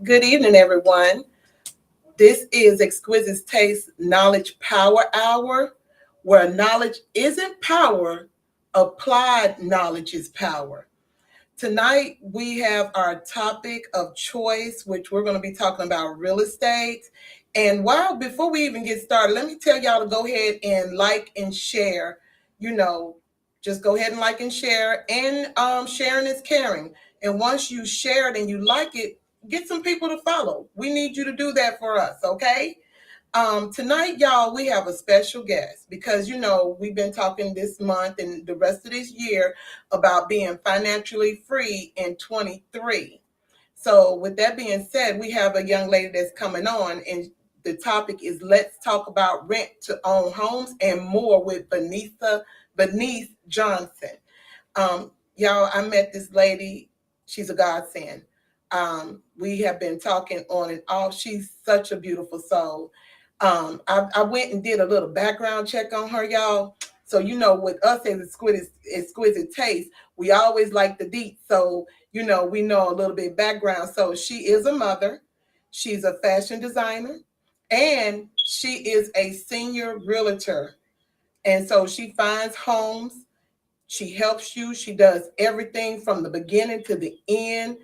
Good evening, everyone. This is Exquisite Taste Knowledge Power Hour, where knowledge isn't power, applied knowledge is power. Tonight, we have our topic of choice, which we're going to be talking about real estate. And before we even get started, let me tell y'all to go ahead and like and share. You know, just go ahead and like and share. And sharing is caring. And once you share it and you like it, get some people to follow. We need you to do that for us, okay? Tonight, y'all, we have a special guest because we've been talking this month and the rest of this year about being financially free in 23. So, with that being said, we have a young lady that's coming on, and the topic is let's talk about rent to own homes and more with Vennise Johnson. Y'all, I met this lady. She's a godsend. We have been talking on and off. She's such a beautiful soul. I went and did a little background check on her, y'all. So with us as exquisite taste, we always like the deep. So we know a little bit background. So she is a mother, she's a fashion designer, and she is a senior realtor. And so she finds homes, she helps you, she does everything from the beginning to the end.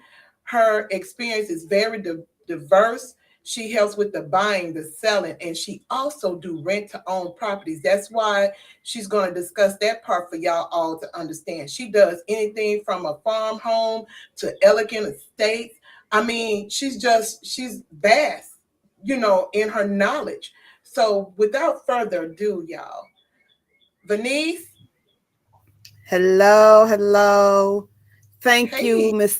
Her experience is very diverse. She helps with the buying, the selling, and she also do rent to own properties. That's why she's going to discuss that part for y'all all to understand. She does anything from a farm home to elegant estates. I mean, she's vast, in her knowledge. So without further ado, y'all, Vennise. Hello, hello. Thank you, Hey. Miss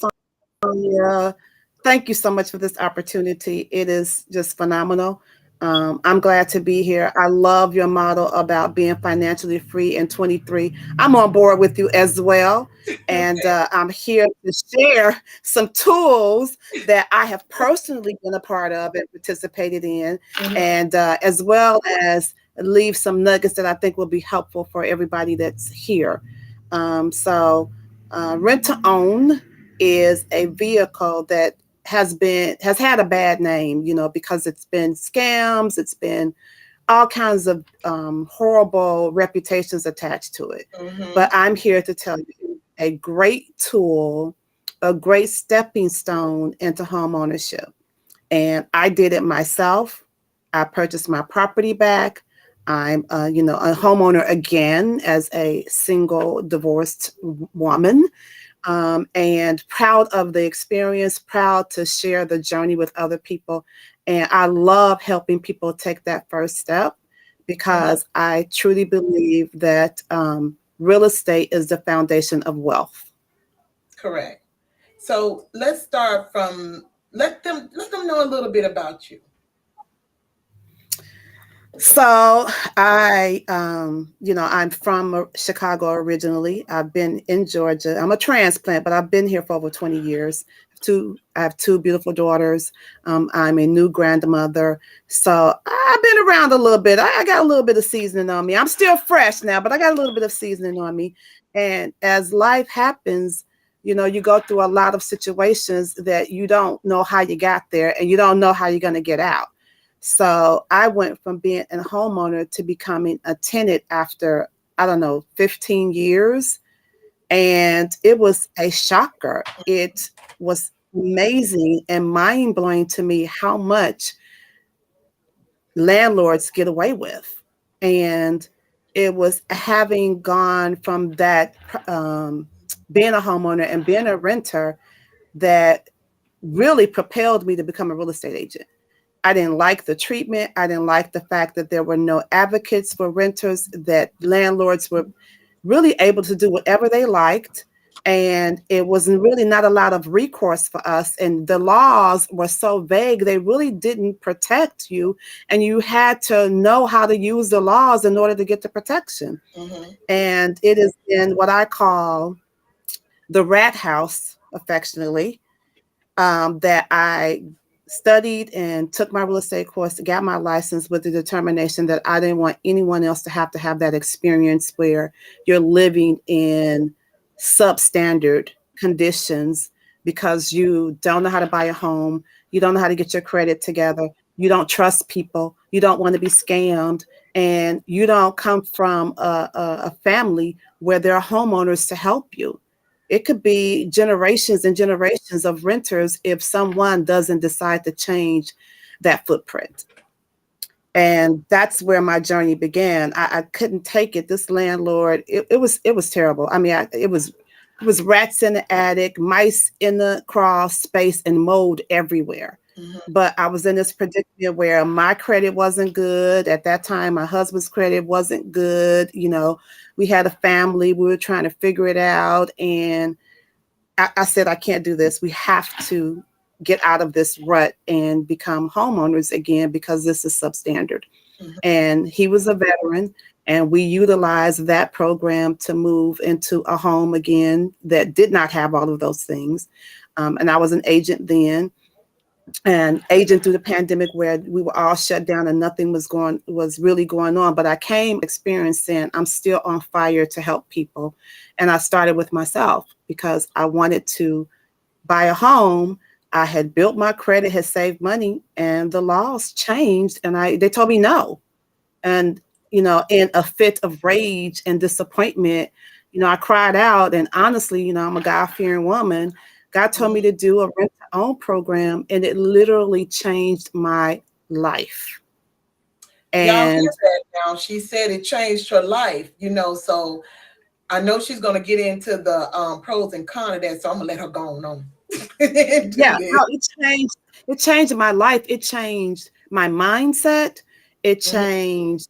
Sonia. Thank you so much for this opportunity. It is just phenomenal. I'm glad to be here. I love your model about being financially free in 23. I'm on board with you as well. And I'm here to share some tools that I have personally been a part of and participated in, and as well as leave some nuggets that I think will be helpful for everybody that's here. Rent to own is a vehicle that has had a bad name, because it's been scams, it's been all kinds of horrible reputations attached to it. But I'm here to tell you a great tool, a great stepping stone into home ownership. And I did it myself. I purchased my property back. I'm, a homeowner again as a single divorced woman, and proud of the experience, proud to share the journey with other people. And I love helping people take that first step because I truly believe that real estate is the foundation of wealth. Correct. So let's start from let them know a little bit about you. So I'm from Chicago originally. I've been in Georgia. I'm a transplant, but I've been here for over 20 years. I have two beautiful daughters. I'm a new grandmother. So I've been around a little bit. I got a little bit of seasoning on me. I'm still fresh now, but I got a little bit of seasoning on me. And as life happens, you go through a lot of situations that you don't know how you got there and you don't know how you're going to get out. So I went from being a homeowner to becoming a tenant after, I don't know, 15 years. And it was a shocker. It was amazing and mind blowing to me how much landlords get away with. And it was having gone from that, being a homeowner and being a renter, that really propelled me to become a real estate agent. I didn't like the treatment. I didn't like the fact that there were no advocates for renters, that landlords were really able to do whatever they liked. And it was really not a lot of recourse for us. And the laws were so vague, they really didn't protect you. And you had to know how to use the laws in order to get the protection. And it is in what I call the rat house, affectionately, that I studied and took my real estate course, got my license with the determination that I didn't want anyone else to have that experience where you're living in substandard conditions because you don't know how to buy a home, you don't know how to get your credit together, you don't trust people, you don't want to be scammed, and you don't come from a family where there are homeowners to help you. It could be generations and generations of renters if someone doesn't decide to change that footprint. And that's where my journey began. I couldn't take it. This landlord, it was terrible. I mean, it was rats in the attic, mice in the crawl space, and mold everywhere. Mhm. But I was in this predicament where my credit wasn't good at that time. My husband's credit wasn't good. We had a family. We were trying to figure it out, and I said, I can't do this. We have to get out of this rut and become homeowners again because this is substandard. Mhm. And he was a veteran, and we utilized that program to move into a home again that did not have all of those things. And I was an agent then, and agent through the pandemic where we were all shut down and nothing was really going on. But I came experiencing I'm still on fire to help people. And I started with myself because I wanted to buy a home. I had built my credit, had saved money, and the laws changed, and they told me no. And in a fit of rage and disappointment, I cried out. And honestly, I'm a God-fearing woman. God told me Mhm. to do a rent to own program, and it literally changed my life. Y'all hear And that now? She said it changed her life, so I know she's gonna get into the pros and cons of that, so I'm gonna let her go on and do yeah, this. no, it changed my life. It changed my mindset. It Mhm. changed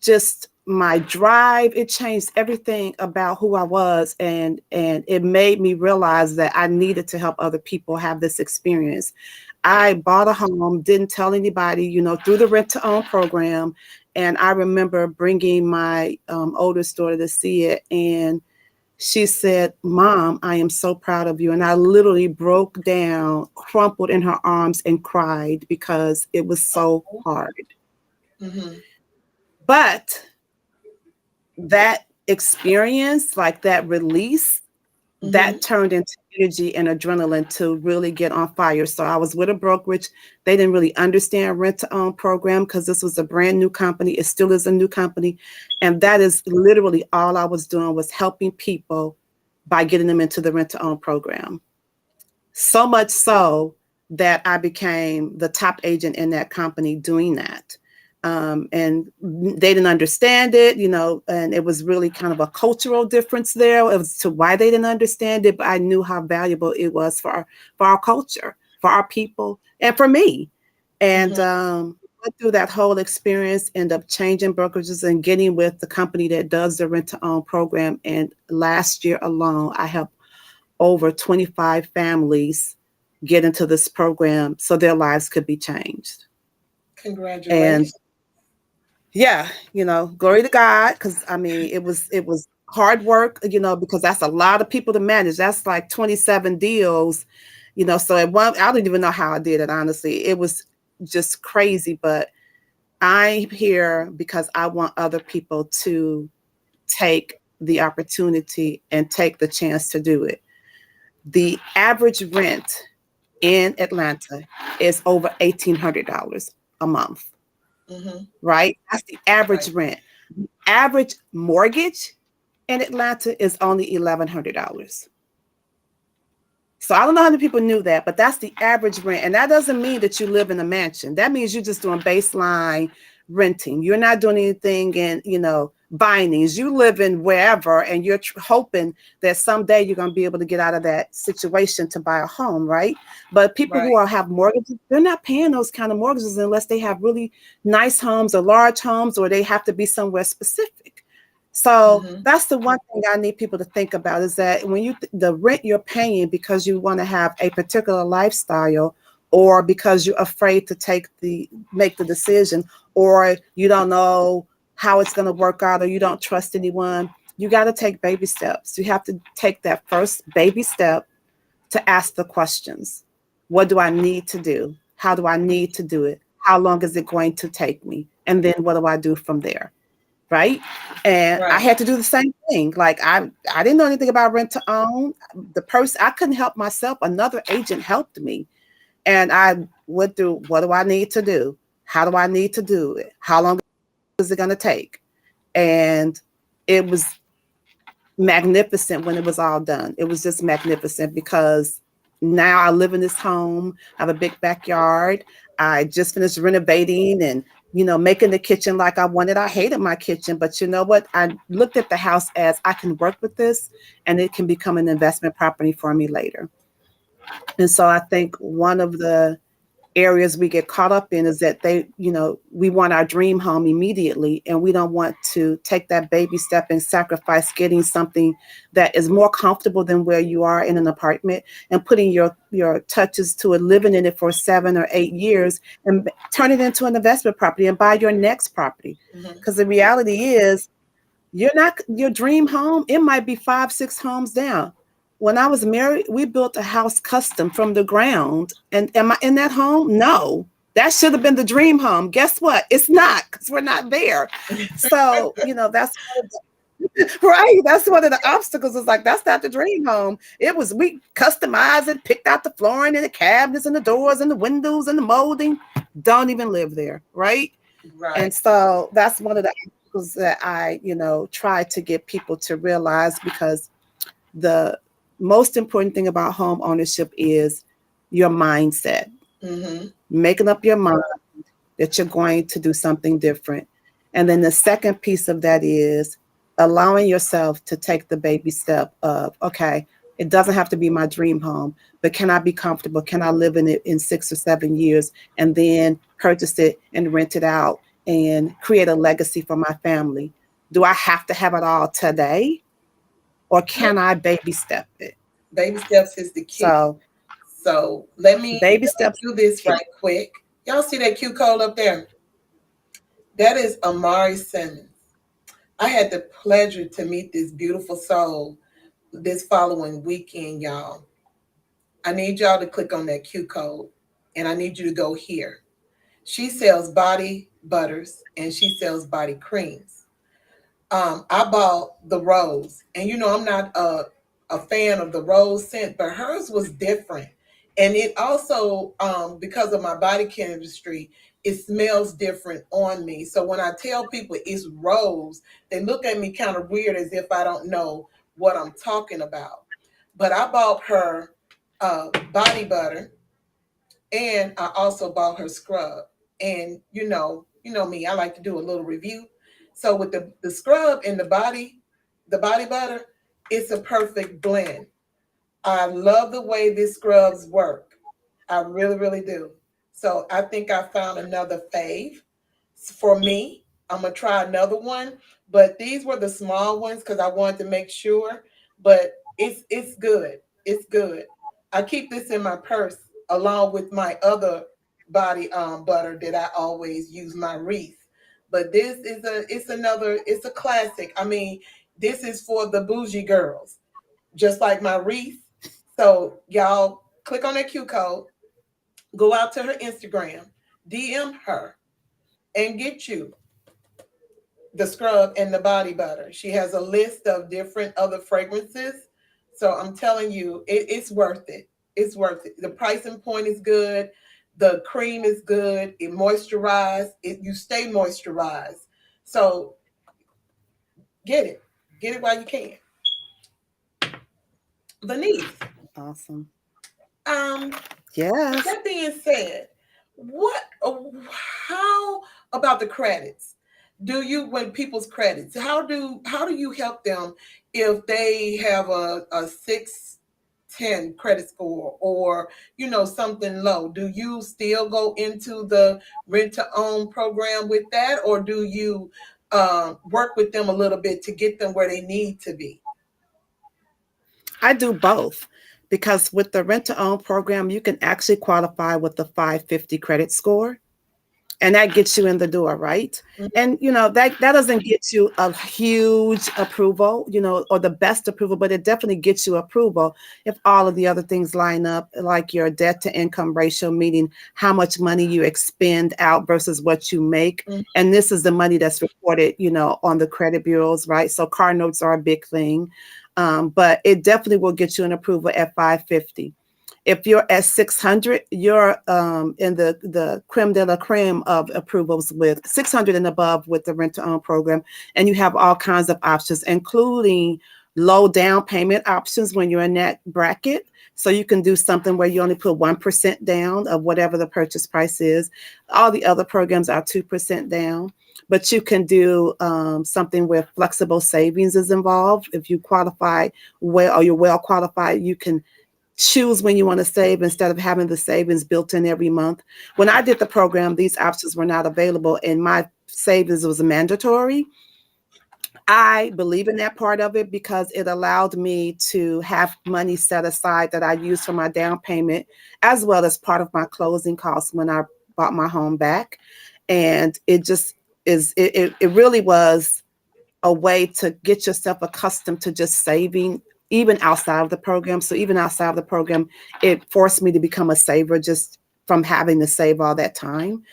just my drive. It changed everything about who I was, and it made me realize that I needed to help other people have this experience. I bought a home, didn't tell anybody, through the rent to own program. And I remember bringing my oldest daughter to see it, and she said, "Mom, I am so proud of you." And I literally broke down, crumpled in her arms, and cried because it was so hard. Mhm. But that experience, like that release, that Mhm. turned into energy and adrenaline to really get on fire. So I was with a brokerage. They didn't really understand rent to own program because this was a brand new company. It still is a new company. And that is literally all I was doing, was helping people by getting them into the rent to own program. So much so that I became the top agent in that company doing that. And they didn't understand it, and it was really kind of a cultural difference there as to why they didn't understand it. But I knew how valuable it was for our culture, for our people, and for me. And Mhm. went through that whole experience, end up changing brokerages and getting with the company that does the rent to own program. And last year alone, I helped over 25 families get into this program so their lives could be changed. And Congratulations. yeah, glory to God, because I mean, it was hard work, because that's a lot of people to manage. That's like 27 deals, so at one, I don't even know how I did it, honestly. It was just crazy. But I'm here because I want other people to take the opportunity and take the chance to do it. The average rent in Atlanta is over $1,800 a month, Mhm. right? That's the average Right. rent. The average mortgage in Atlanta is only $1,100. So I don't know how many people knew that, but that's the average rent. And that doesn't mean that you live in a mansion. That means you're just doing baseline renting. You're not doing anything in, bindings. You live in wherever, and you're hoping that someday you're going to be able to get out of that situation to buy a home, right? But people who Right. have mortgages, they're not paying those kind of mortgages unless they have really nice homes or large homes, or they have to be somewhere specific. So Mhm. that's the one thing I need people to think about, is that when the rent you're paying because you want to have a particular lifestyle, or because you're afraid to make the decision, or you don't know how it's going to work out, or you don't trust anyone, you got to take baby steps. You have to take that first baby step to ask the questions. What do I need to do? How do I need to do it? How long is it going to take me? And then what do I do from there? right? And I Right. had to do the same thing. Like I didn't know anything about rent to own. The person, I couldn't help myself. Another agent helped me, and I went through, what do I need to do? How do I need to do it? How long is it going to take? And it was magnificent when it was all done. It was just magnificent because now I live in this home. I have a big backyard. I just finished renovating and, making the kitchen like I wanted. I hated my kitchen, but you know what? I looked at the house as I can work with this and it can become an investment property for me later. And so I think one of the areas we get caught up in is that we want our dream home immediately, and we don't want to take that baby step and sacrifice getting something that is more comfortable than where you are in an apartment, and putting your touches to it, living in it for 7 or 8 years, and turn it into an investment property and buy your next property. Hmm. Because the reality is, you're not your dream home. It might be 5, 6 homes down. When I was married, we built a house custom from the ground. And am I in that home? No. That should have been the dream home. Guess what? It's not, because we're not there. So, that's right. That's one of the obstacles. Is like, that's not the dream home. It was, we customized it, picked out the flooring and the cabinets and the doors and the windows and the molding. Don't even live there. Right. Right. And so that's one of the obstacles that I, try to get people to realize, because the most important thing about home ownership is your mindset, Hmm. making up your mind that you're going to do something different. And then the second piece of that is allowing yourself to take the baby step of, okay, it doesn't have to be my dream home, but can I be comfortable? Can I live in it in 6 or 7 years and then purchase it and rent it out and create a legacy for my family? Do I have to have it all today, or No, can I baby step it? baby steps is the key. So So let baby me steps do this key. right quick. Y'all see that Q code up there? That is Amari Simmons. I had the pleasure to meet this beautiful soul this following weekend, y'all. I need y'all to click on that Q code, and I need you to go here. She sells body butters and she sells body creams. I bought the rose, and I'm not a fan of the rose scent, but hers was different, and it also because of my body chemistry, it smells different on me. So when I tell people it's rose, they look at me kind of weird as if I don't know what I'm talking about. But I bought her body butter, and I also bought her scrub. And me, I like to do a little review. So with the scrub and the body butter, it's a perfect blend. I love the way these scrubs work. I really, really do. So I think I found another fave for me. I'm gonna try another one, but these were the small ones because I wanted to make sure. But it's good. It's good. I keep this in my purse along with my other body butter that I always use, my wreath. But this is it's a classic. I mean, this is for the bougie girls, just like my wreath. So y'all click on that Q code, go out to her Instagram, DM her, and get you the scrub and the body butter. She has a list of different other fragrances. So I'm telling you, it's worth it. It's worth it. The pricing point is good. The cream is good. It moisturizes. You stay moisturized. So get it. Get it while you can. Venice. Awesome. Um, with Yes. that being said, what how about the credits? Do you when people's credits, how do you help them if they have a 610 credit score, or something low? Do you still go into the rent to own program with that, or do you work with them a little bit to get them where they need to be? I do both, because with the rent to own program, you can actually qualify with the 550 credit score. and that gets you in the door, right? Mhm. And that doesn't get you a huge approval, or the best approval, but it definitely gets you approval if all of the other things line up, like your debt to income ratio, meaning how much money you expend out versus what you make. Mhm. And this is the money that's reported, on the credit bureaus, right? So car notes are a big thing. But it definitely will get you an approval at 550. If you're at 600, you're in the creme de la creme of approvals with 600 and above with the rent to own program. And you have all kinds of options, including low down payment options when you're in that bracket. So you can do something where you only put 1% down of whatever the purchase price is. All the other programs are 2% down. But you can do something where flexible savings is involved. If you qualify well, or you're well qualified, you can choose when you want to save instead of having the savings built in every month. When I did the program, these options were not available, and my savings was mandatory. I believe in that part of it because it allowed me to have money set aside that I use for my down payment, as well as part of my closing costs when I bought my home back. And it just it really was a way to get yourself accustomed to just saving even outside of the program. So even outside of the program, it forced me to become a saver just from having to save all that time.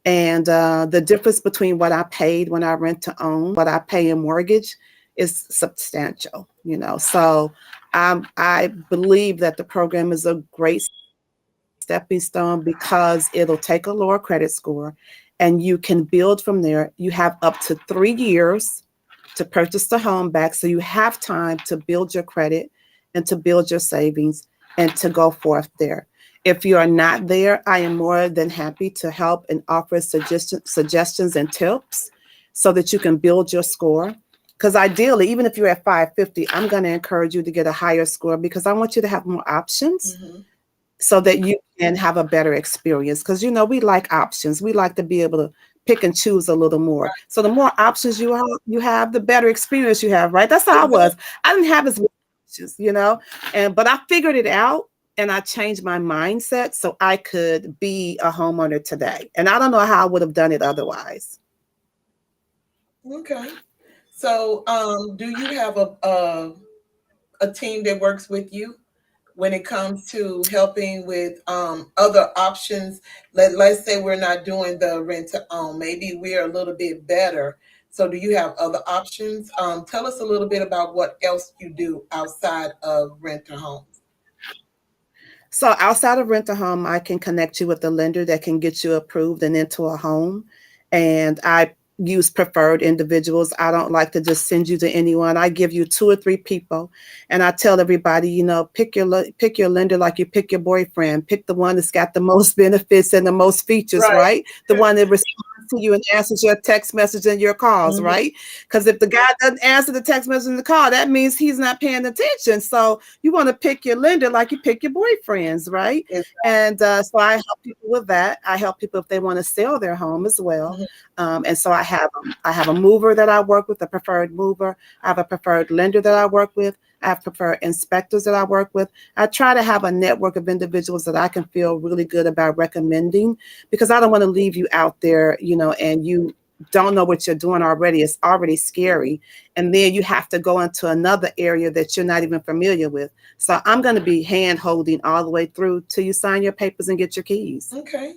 And the difference between what I paid when I rent to own, what I pay in mortgage is substantial, So I believe that the program is a great stepping stone because it'll take a lower credit score and you can build from there. You have up to 3 years to purchase the home back. So you have time to build your credit and to build your savings and to go forth there. If you are not there, I am more than happy to help and offer suggestions and tips so that you can build your score. Because ideally, even if you're at 550, I'm going to encourage you to get a higher score because I want you to have more options Mhm. so that you can have a better experience. Because we like options. We like to be able to pick and choose a little more. So the more options you have, the better experience you have, right? That's how I Exactly. was. I didn't have as many options, but I figured it out and I changed my mindset so I could be a homeowner today. And I don't know how I would have done it otherwise. Okay. So, do you have a team that works with you when it comes to helping with other options? Let's say we're not doing the rent to own. Maybe we're a little bit better. So, do you have other options? Tell us a little bit about what else you do outside of rent to homes. So outside of rent a home, I can connect you with a lender that can get you approved and into a home. And I use preferred individuals. I don't like to just send you to anyone. I give you 2 or 3 people, and I tell everybody, pick your lender like you pick your boyfriend. Pick the one that's got the most benefits and the most features, Right. right? The one that responds to you and answers your text message and your calls, Mhm. right? Because if the guy doesn't answer the text message and the call, that means he's not paying attention. So you want to pick your lender like you pick your boyfriends, right? Exactly. And so I help people with that. I help people if they want to sell their home as well. Mhm. And so I have a mover that I work with, a preferred mover. I have a preferred lender that I work with. I have preferred inspectors that I work with. I try to have a network of individuals that I can feel really good about recommending because I don't want to leave you out there, and you don't know what you're doing already. It's already scary. And then you have to go into another area that you're not even familiar with. So I'm going to be hand holding all the way through till you sign your papers and get your keys. Okay.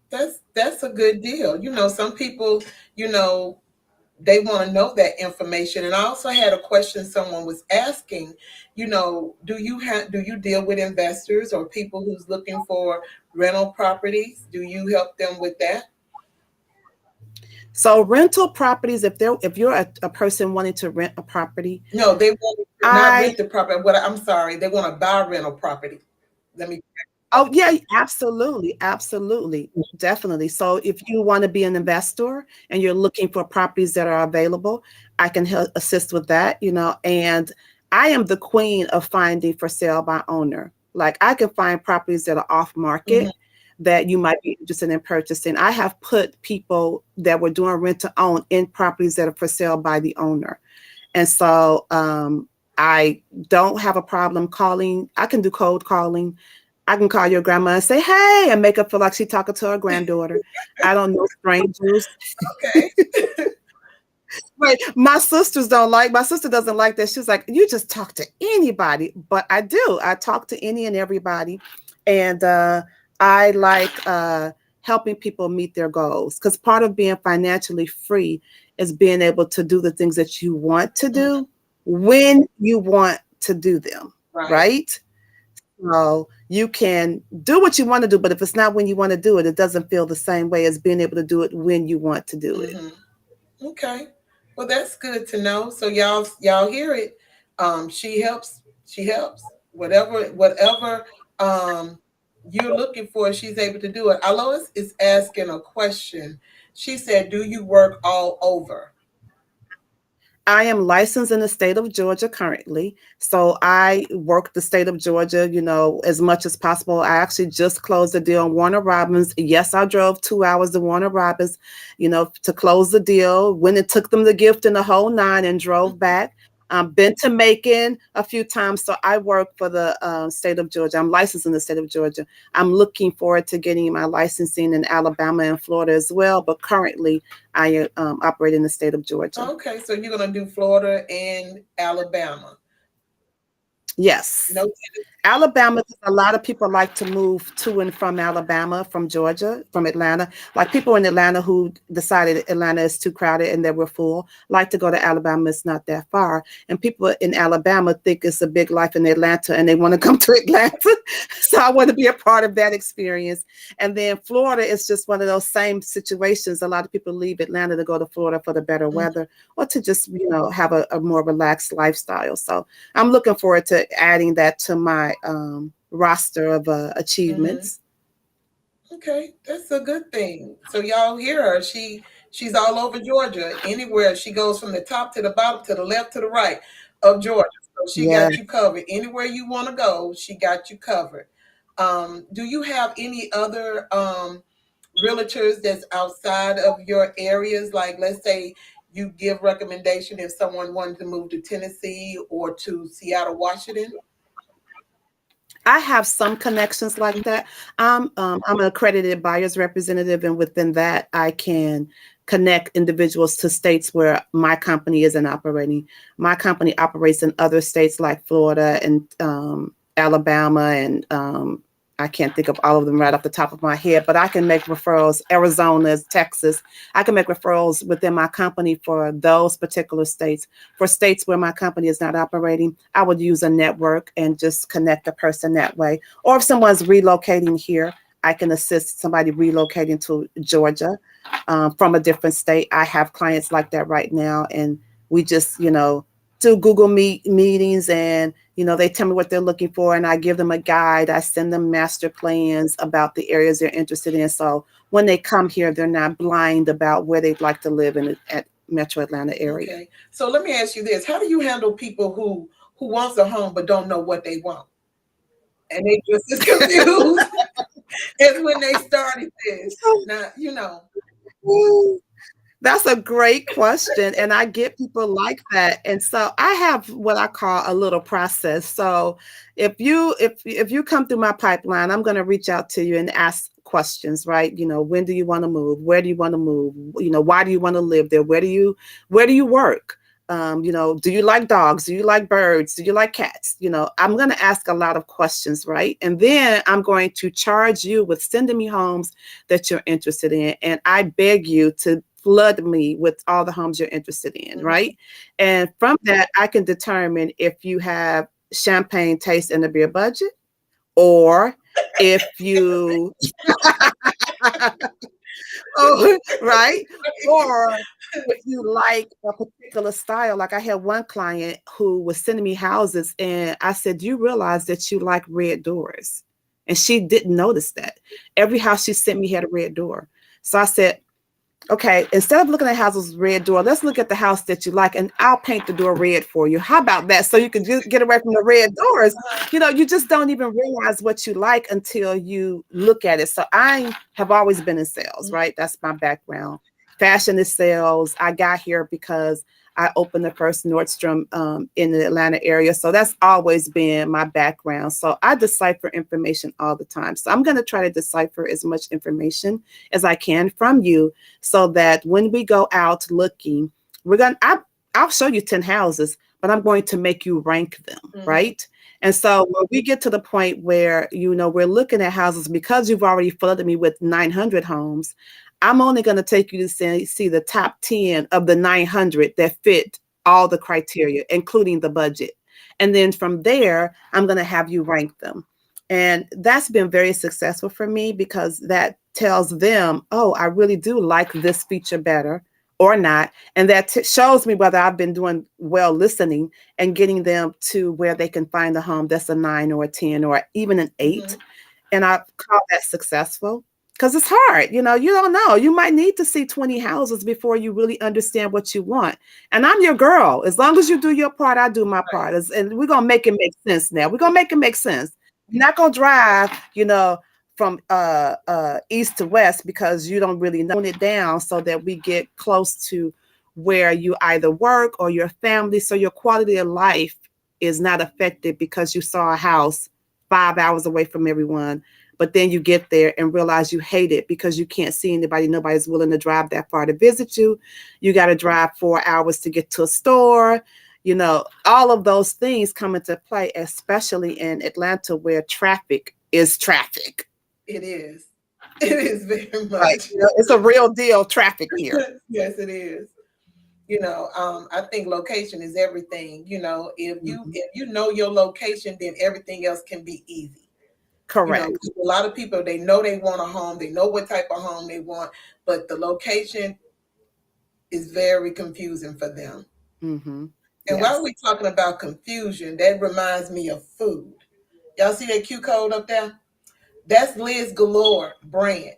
That's a good deal. Some people, you know, they want to know that information. And I also had a question someone was asking, do you deal with investors or people who's looking for rental properties? Do you help them with that? So rental properties, if you're a person wanting to rent a property, No, they want to not I rent the property. What I'm sorry, they want to buy rental property. Let me. Oh, yeah, absolutely. Absolutely. Definitely. So if you want to be an investor and you're looking for properties that are available, I can help assist with that. And I am the queen of finding for sale by owner. Like I can find properties that are off Mhm. market that you might be interested in purchasing. I have put people that were doing rent to own in properties that are for sale by the owner. And so I don't have a problem calling. I can do cold calling. I can call your grandma and say, hey, and make her feel like she's talking to her granddaughter. I don't know strangers. Okay. Right. My sister doesn't like that. She's like, you just talk to anybody. But I do. I talk to any and everybody. And I like helping people meet their goals, because part of being financially free is being able to do the things that you want to Mhm. do when you want to do them. Right. Right. So you can do what you want to do, but if it's not when you want to do it, it doesn't feel the same way as being able to do it when you want to do it. Hmm. Okay. Well, that's good to know. So y'all hear it. She helps. She helps. Whatever um you're looking for, she's able to do it. Alois is asking a question. She said, "Do you work all over?" I am licensed in the state of Georgia currently. So I work the state of Georgia, as much as possible. I actually just closed the deal on Warner Robins. Yes, I drove 2 hours to Warner Robins, to close the deal. When it took them the gift and the whole nine and drove back. Been to Macon a few times. So I work for the state of Georgia. I'm licensed in the state of Georgia. I'm looking forward to getting my licensing in Alabama and Florida as well. But currently, I operate in the state of Georgia. Okay, so you're gonna do Florida and Alabama. Yes. No. Alabama, a lot of people like to move to and from Alabama, from Georgia, from Atlanta. Like people in Atlanta who decided Atlanta is too crowded and they were full, like to go to Alabama. It's not that far. And people in Alabama think it's a big life in Atlanta and they want to come to Atlanta. So I want to be a part of that experience. And then Florida is just one of those same situations. A lot of people leave Atlanta to go to Florida for the better Mhm. weather or to just, have a more relaxed lifestyle. So I'm looking forward to adding that to my roster of Mhm. achievements. Okay, that's a good thing. So y'all hear her. She's all over Georgia. Anywhere she goes, from the top to the bottom, to the left to the right of Georgia. So she Yeah, got you covered. Anywhere you want to go, she got you covered. Do you have any other realtors that's outside of your areas? Like, let's say you give recommendation if someone wanted to move to Tennessee or to Seattle, Washington. I have some connections like that. I'm an accredited buyer's representative, and within that, I can connect individuals to states where my company isn't operating. My company operates in other states like Florida and Alabama, and I can't think of all of them right off the top of my head, but I can make referrals. Arizona, Texas. I can make referrals within my company for those particular states. For states where my company is not operating, I would use a network and just connect the person that way. Or if someone's relocating here, I can assist somebody relocating to Georgia from a different state. I have clients like that right now, and we just, do Google Meet meetings, and they tell me what they're looking for, and I give them a guide. I send them master plans about the areas they're interested in. So when they come here, they're not blind about where they'd like to live in at Metro Atlanta area. Okay. So let me ask you this: how do you handle people who wants a home but don't know what they want, and they just as confused as when they started this? Now you know. That's a great question. And I get people like that. And so I have what I call a little process. So if you come through my pipeline, I'm going to reach out to you and ask questions, right? When do you want to move? Where do you want to move? Why do you want to live there? Where do you work? Do you like dogs? Do you like birds? Do you like cats? I'm going to ask a lot of questions, right? And then I'm going to charge you with sending me homes that you're interested in. And I beg you to flood me with all the homes you're interested in, Mhm. right? And from that, I can determine if you have champagne taste in the beer budget, or if you, oh, right? Or if you like a particular style. Like I had one client who was sending me houses, and I said, "Do you realize that you like red doors?" And she didn't notice that. Every house she sent me had a red door. So I said, okay, instead of looking at houses with red door, let's look at the house that you like, and I'll paint the door red for you. How about that? So you can just get away from the red doors. Uh-huh. You just don't even realize what you like until you look at it. So I have always been in sales, Mhm. right? That's my background. Fashion is sales. I got here because I opened the first Nordstrom in the Atlanta area. So that's always been my background. So I decipher information all the time. So I'm going to try to decipher as much information as I can from you so that when we go out looking, I'll show you 10 houses, but I'm going to make you rank them, Mm-hmm. right? And so when we get to the point where, we're looking at houses, because you've already flooded me with 900 homes, I'm only going to take you to see the top 10 of the 900 that fit all the criteria, including the budget. And then from there, I'm going to have you rank them. And that's been very successful for me because that tells them, oh, I really do like this feature better or not. And that shows me whether I've been doing well listening and getting them to where they can find a home that's a 9 or a 10 or even an 8. Mm-hmm. And I call that successful because it's hard. You don't know. You might need to see 20 houses before you really understand what you want. And I'm your girl. As long as you do your part, I do my Right. part. And we're going to make it make sense now. We're going to make it make sense. You're not going to drive, from east to west because you don't really know it down so that we get close to where you either work or your family. So your quality of life is not affected because you saw a house 5 hours away from everyone, but then you get there and realize you hate it because you can't see anybody. Nobody's willing to drive that far to visit you. You got to drive 4 hours to get to a store. All of those things come into play, especially in Atlanta where traffic is traffic. It is. It is very Right. much. It's a real deal traffic here. Yes, it is. I think location is everything. If you Mhm. if you know your location, then everything else can be easy. Correct. A lot of people, they know they want a home, they know what type of home they want, but the location is very confusing for them. Hmm. And while Yes. we're talking about confusion, that reminds me of food. Y'all see that Q code up there? That's Liz Galore brand.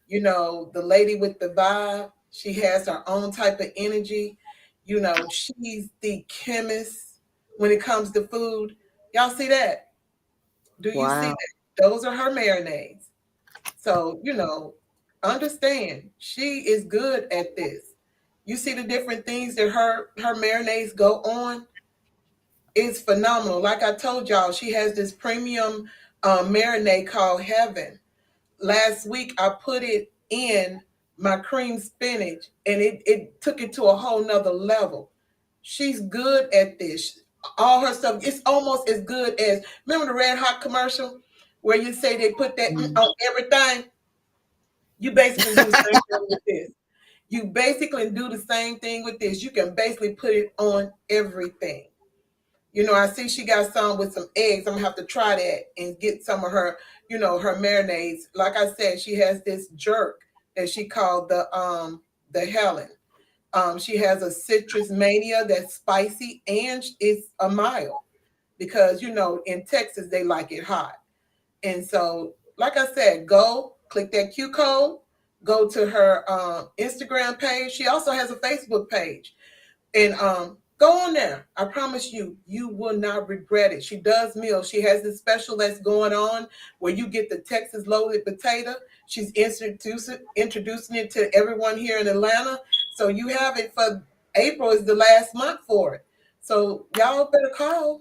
The lady with the vibe, she has her own type of energy. She's the chemist when it comes to food. Y'all see that? Do you see Wow. that? Those are her marinades. So, understand she is good at this. You see the different things that her marinades go on. It's phenomenal. Like I told y'all, she has this premium marinade called Heaven. Last week I put it in my cream spinach and it took it to a whole nother level. She's good at this. All her stuff, it's almost as good as, remember the Red Hot commercial where you say they put that Mm. on everything? You basically do the same thing with this. You basically do the same thing with this. You can basically put it on everything. I see she got some with some eggs. I'm gonna have to try that and get some of her, her marinades. Like I said, she has this jerk that she called the Helen. She has a citrus mania that's spicy and it's a mild because in Texas they like it hot. And so, like I said, go click that Q code, go to her Instagram page. She also has a Facebook page. And go on there. I promise you, you will not regret it. She does meals. She has this special that's going on where you get the Texas loaded potato. She's introducing it to everyone here in Atlanta. So you have it for April is the last month for it. So y'all better call.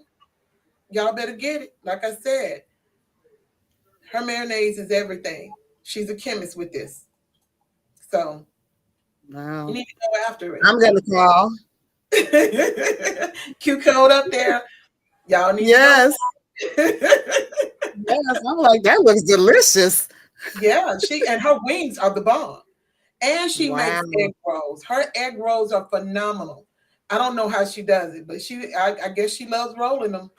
Y'all better get it. Like I said, her mayonnaise is everything. She's a chemist with this. So you Wow. need to go after I'm going to call. it. Q code up there. Y'all need to go. Yes. Yes. I'm like, that looks delicious. Yeah, she and her wings are the bomb. And she makes Wow. egg rolls. Her egg rolls are phenomenal. I don't know how she does it, but I guess she loves rolling them.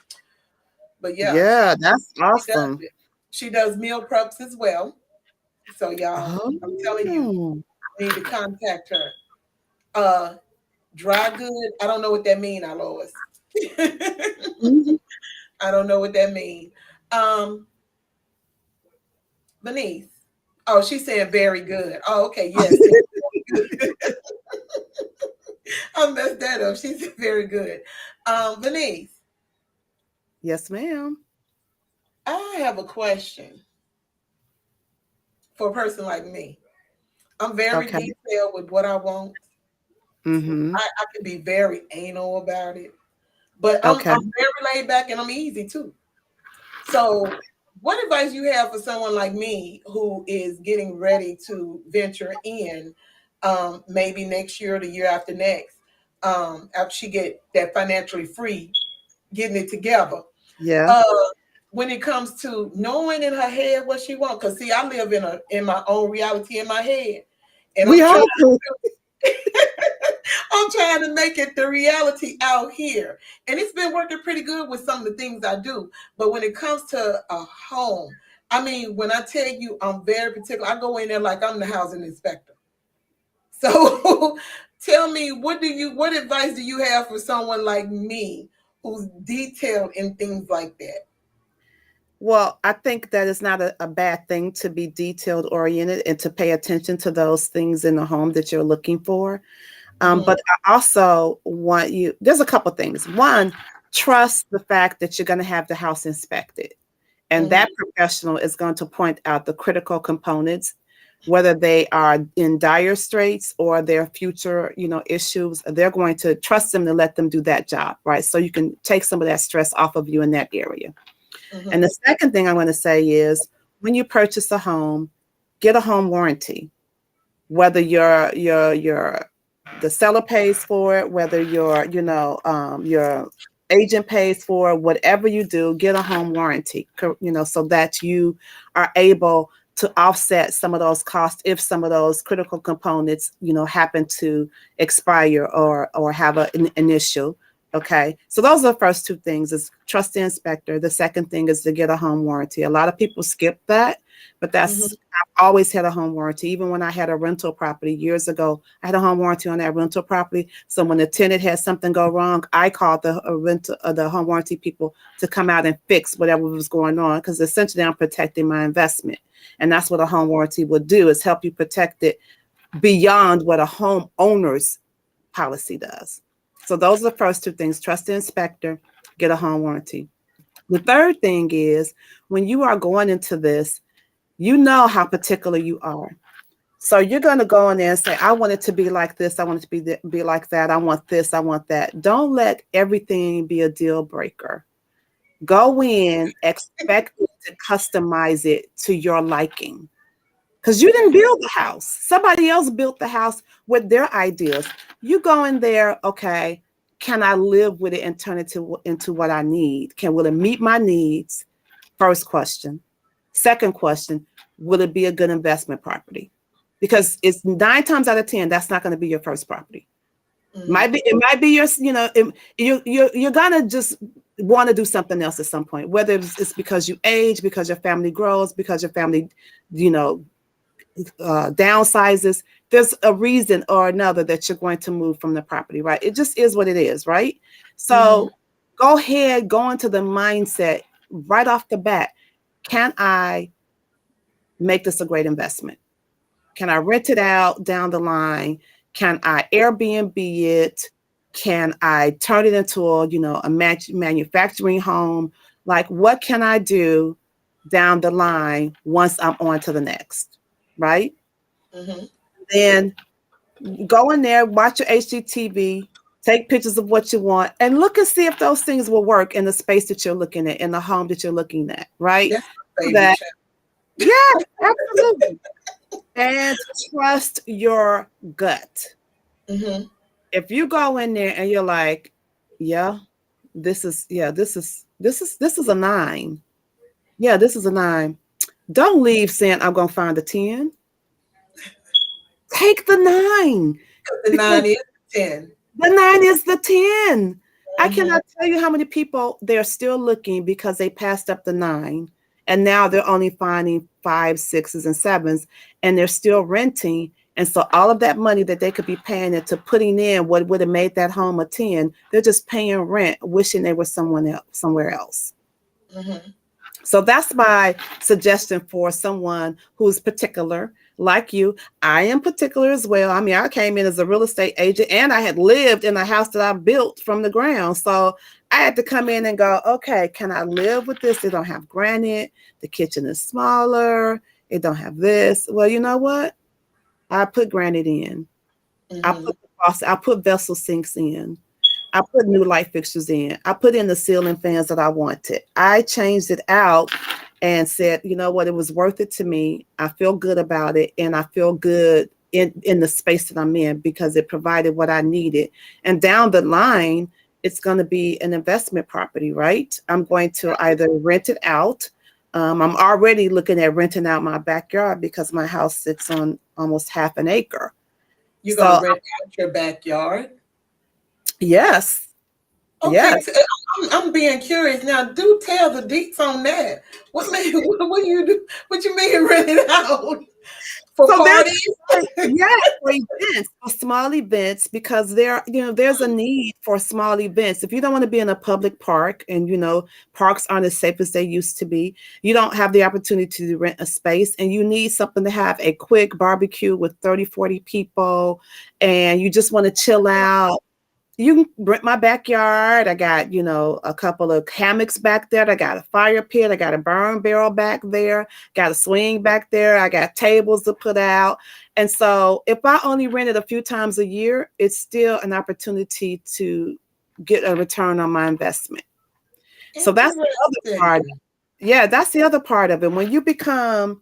But yeah, Yeah, that's she does awesome. it. She does meal preps as well. So y'all, I'm telling you, Oh. you need to contact her. Uh Dry good. I don't know what that means, Alois. Mhm. I don't know what that means. Um, Venice. Oh, she's saying very good. Oh, okay, yes. I messed that up. She's very good. Venice, Yes, ma'am. I have a question for a person like me. I'm very Okay. detailed with what I want. Mm-hmm. I can be very anal about it, but Okay. I'm very laid back and I'm easy too. So, what advice you have for someone like me who is getting ready to venture in, maybe next year or the year after next, after she get that financially free, getting it together? Yeah. Uh, when it comes to knowing in her head what she wants, because see, I live in my own reality in my head, and We all do. I'm trying to make it the reality out here. And it's been working pretty good with some of the things I do. But when it comes to a home, I mean, when I tell you I'm very particular, I go in there like I'm the housing inspector. So tell me, what advice do you have for someone like me who's detailed in things like that? Well, I think that it's not a bad thing to be detailed oriented and to pay attention to those things in the home that you're looking for. Mm-hmm, But I also want you, there's a couple things. One, trust the fact that you're going to have the house inspected. And mm-hmm, that professional is going to point out the critical components, whether they are in dire straits or their future, issues. They're going to trust them to let them do that job, right? So you can take some of that stress off of you in that area. mm-hmm, And the second thing I'm going to say is when you purchase a home, get a home warranty. Whether your the seller pays for it, whether your agent pays for it, whatever you do, get a home warranty, so that you are able to offset some of those costs if some of those critical components, happen to expire or have an issue. Okay, so those are the first two things: is trust the inspector. The second thing is to get a home warranty. A lot of people skip that, but mm-hmm, that's always had a home warranty. Even when I had a rental property years ago, I had a home warranty on that rental property. So when the tenant had something go wrong, I called the home warranty people to come out and fix whatever was going on, because essentially I'm protecting my investment. And that's what a home warranty will do, is help you protect it beyond what a homeowner's policy does. So those are the first two things: trust the inspector, get a home warranty. The third thing is, when you are going into this, you know how particular you are. So you're going to go in there and say, I want it to be like this. I want it to be like that. I want this. I want that. Don't let everything be a deal breaker. Go in expecting to customize it to your liking, because you didn't okay, build the house. Somebody else built the house with their ideas. You go in there, okay, can I live with it and turn it into what I need? Will it meet my needs? First question. Second question, will it be a good investment property? Because it's 9 times out of 10, that's not going to be your first property. mm-hmm, It might be your, you're gonna just want to do something else at some point, whether it's because you age, because your family grows, because your family, you know, downsizes. There's a reason or another that you're going to move from the property, right? It just is what it is, right? mm-hmm, So go ahead, go into the mindset right off the bat. Can I make this a great investment? Can I rent it out down the line? Can I Airbnb it? Can I turn it into a manufacturing home? Like, what can I do down the line once I'm on to the next, right? mm-hmm. Then go in there, watch your HGTV, take pictures of what you want, and look and see if those things will work in the space that you're looking at, in the home that you're looking at, right? That's my So favorite that, chapter. yeah, absolutely. And trust your gut. Mm-hmm, If you go in there and you're like, yeah, this is a 9. Yeah, this is a 9. Don't leave saying I'm gonna find a 10. Take the 9, the because 9 is 10. the 9 is the 10. I Mm-hmm, cannot tell you how many people they're still looking because they passed up the 9, and now they're only finding 5, 6s, and 7s, and they're still renting. And so all of that money that they could be paying into putting in what would have made that home a 10, they're just paying rent, wishing they were somewhere else. mm-hmm, So that's my suggestion for someone who's particular like you. I am particular as well. I mean, I came in as a real estate agent and I had lived in a house that I built from the ground. So I had to come in and go, okay, can I live with this? They don't have granite. The kitchen is smaller. It don't have this. Well, you know what? I put granite in. I mm-hmm. put the faucet. I put vessel sinks in. I put new light fixtures in. I put in the ceiling fans that I wanted. I changed it out and said, you know what, it was worth it to me. I feel good about it, and I feel good in the space that I'm in because it provided what I needed. And down the line, it's going to be an investment property, right? I'm going to either rent it out. I'm already looking at renting out my backyard because my house sits on almost half an acre. You're gonna So rent out your backyard. yes, Okay, yes. so I'm being curious now. Do tell the deets on that. What made what you do? What you mean rent it out for So there's parties? yeah, for events, for small events, because there's a need for small events. If you don't want to be in a public park, and parks aren't as safe as they used to be, you don't have the opportunity to rent a space, and you need something to have a quick barbecue with 30, 40 people, and you just want to chill out. You can rent my backyard. I got, a couple of hammocks back there. I got a fire pit. I got a burn barrel back there. Got a swing back there. I got tables to put out. And so if I only rent it a few times a year, it's still an opportunity to get a return on my investment. So that's the other Interesting. part. Yeah, that's the other part of it. When you become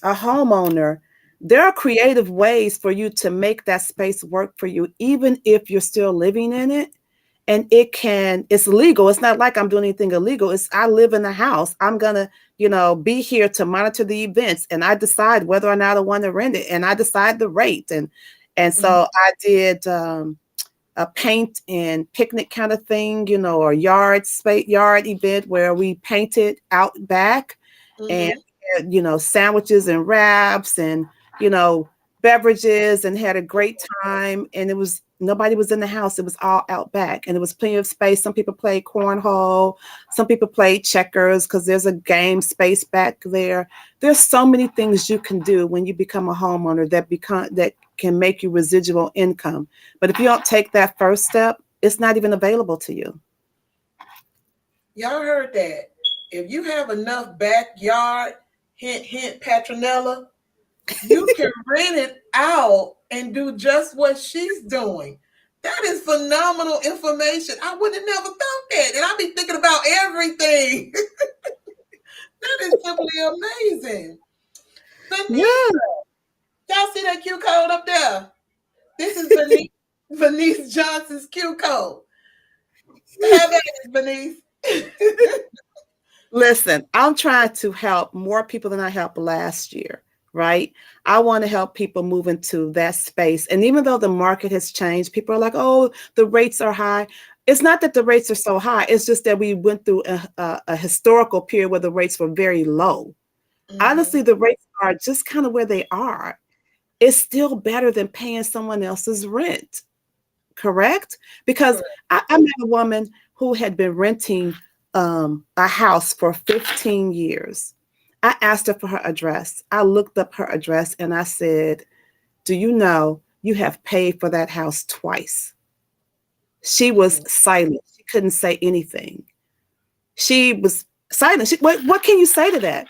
a homeowner, there are creative ways for you to make that space work for you, even if you're still living in it. And it's legal. It's not like I'm doing anything illegal. I live in the house. I'm gonna, be here to monitor the events, and I decide whether or not I want to rent it, and I decide the rate. And so Mhm. I did a paint and picnic kind of thing, or yard event where we painted out back, and Mhm. sandwiches and wraps and you know beverages, and had a great time. And nobody was in the house. It was all out back, and it was plenty of space. Some people played cornhole, some people played checkers because there's a game space back there. There's so many things you can do when you become a homeowner that can make you residual income. But if you don't take that first step, it's not even available to you. Y'all heard that? If you have enough backyard, hint hint Patronella, you can rent it out and do just what she's doing. That is phenomenal information. I would have never thought that. And I be thinking about everything. That is simply amazing. Yeah. Venice, y'all see that Q code up there? This is Vennise Johnson's Q code. Have at it, Venice. Listen, I'm trying to help more people than I helped last year, right? I want to help people move into that space. And even though the market has changed, people are like, oh, the rates are high. It's not that the rates are so high. It's just that we went through a historical period where the rates were very low. Mhm. Honestly, the rates are just kind of where they are. It's still better than paying someone else's rent, correct? Because Correct. I met a woman who had been renting a house for 15 years. I asked her for her address. I looked up her address and I said, do you know you have paid for that house twice? She was Mhm. silent. She couldn't say anything. She was silent. What can you say to that?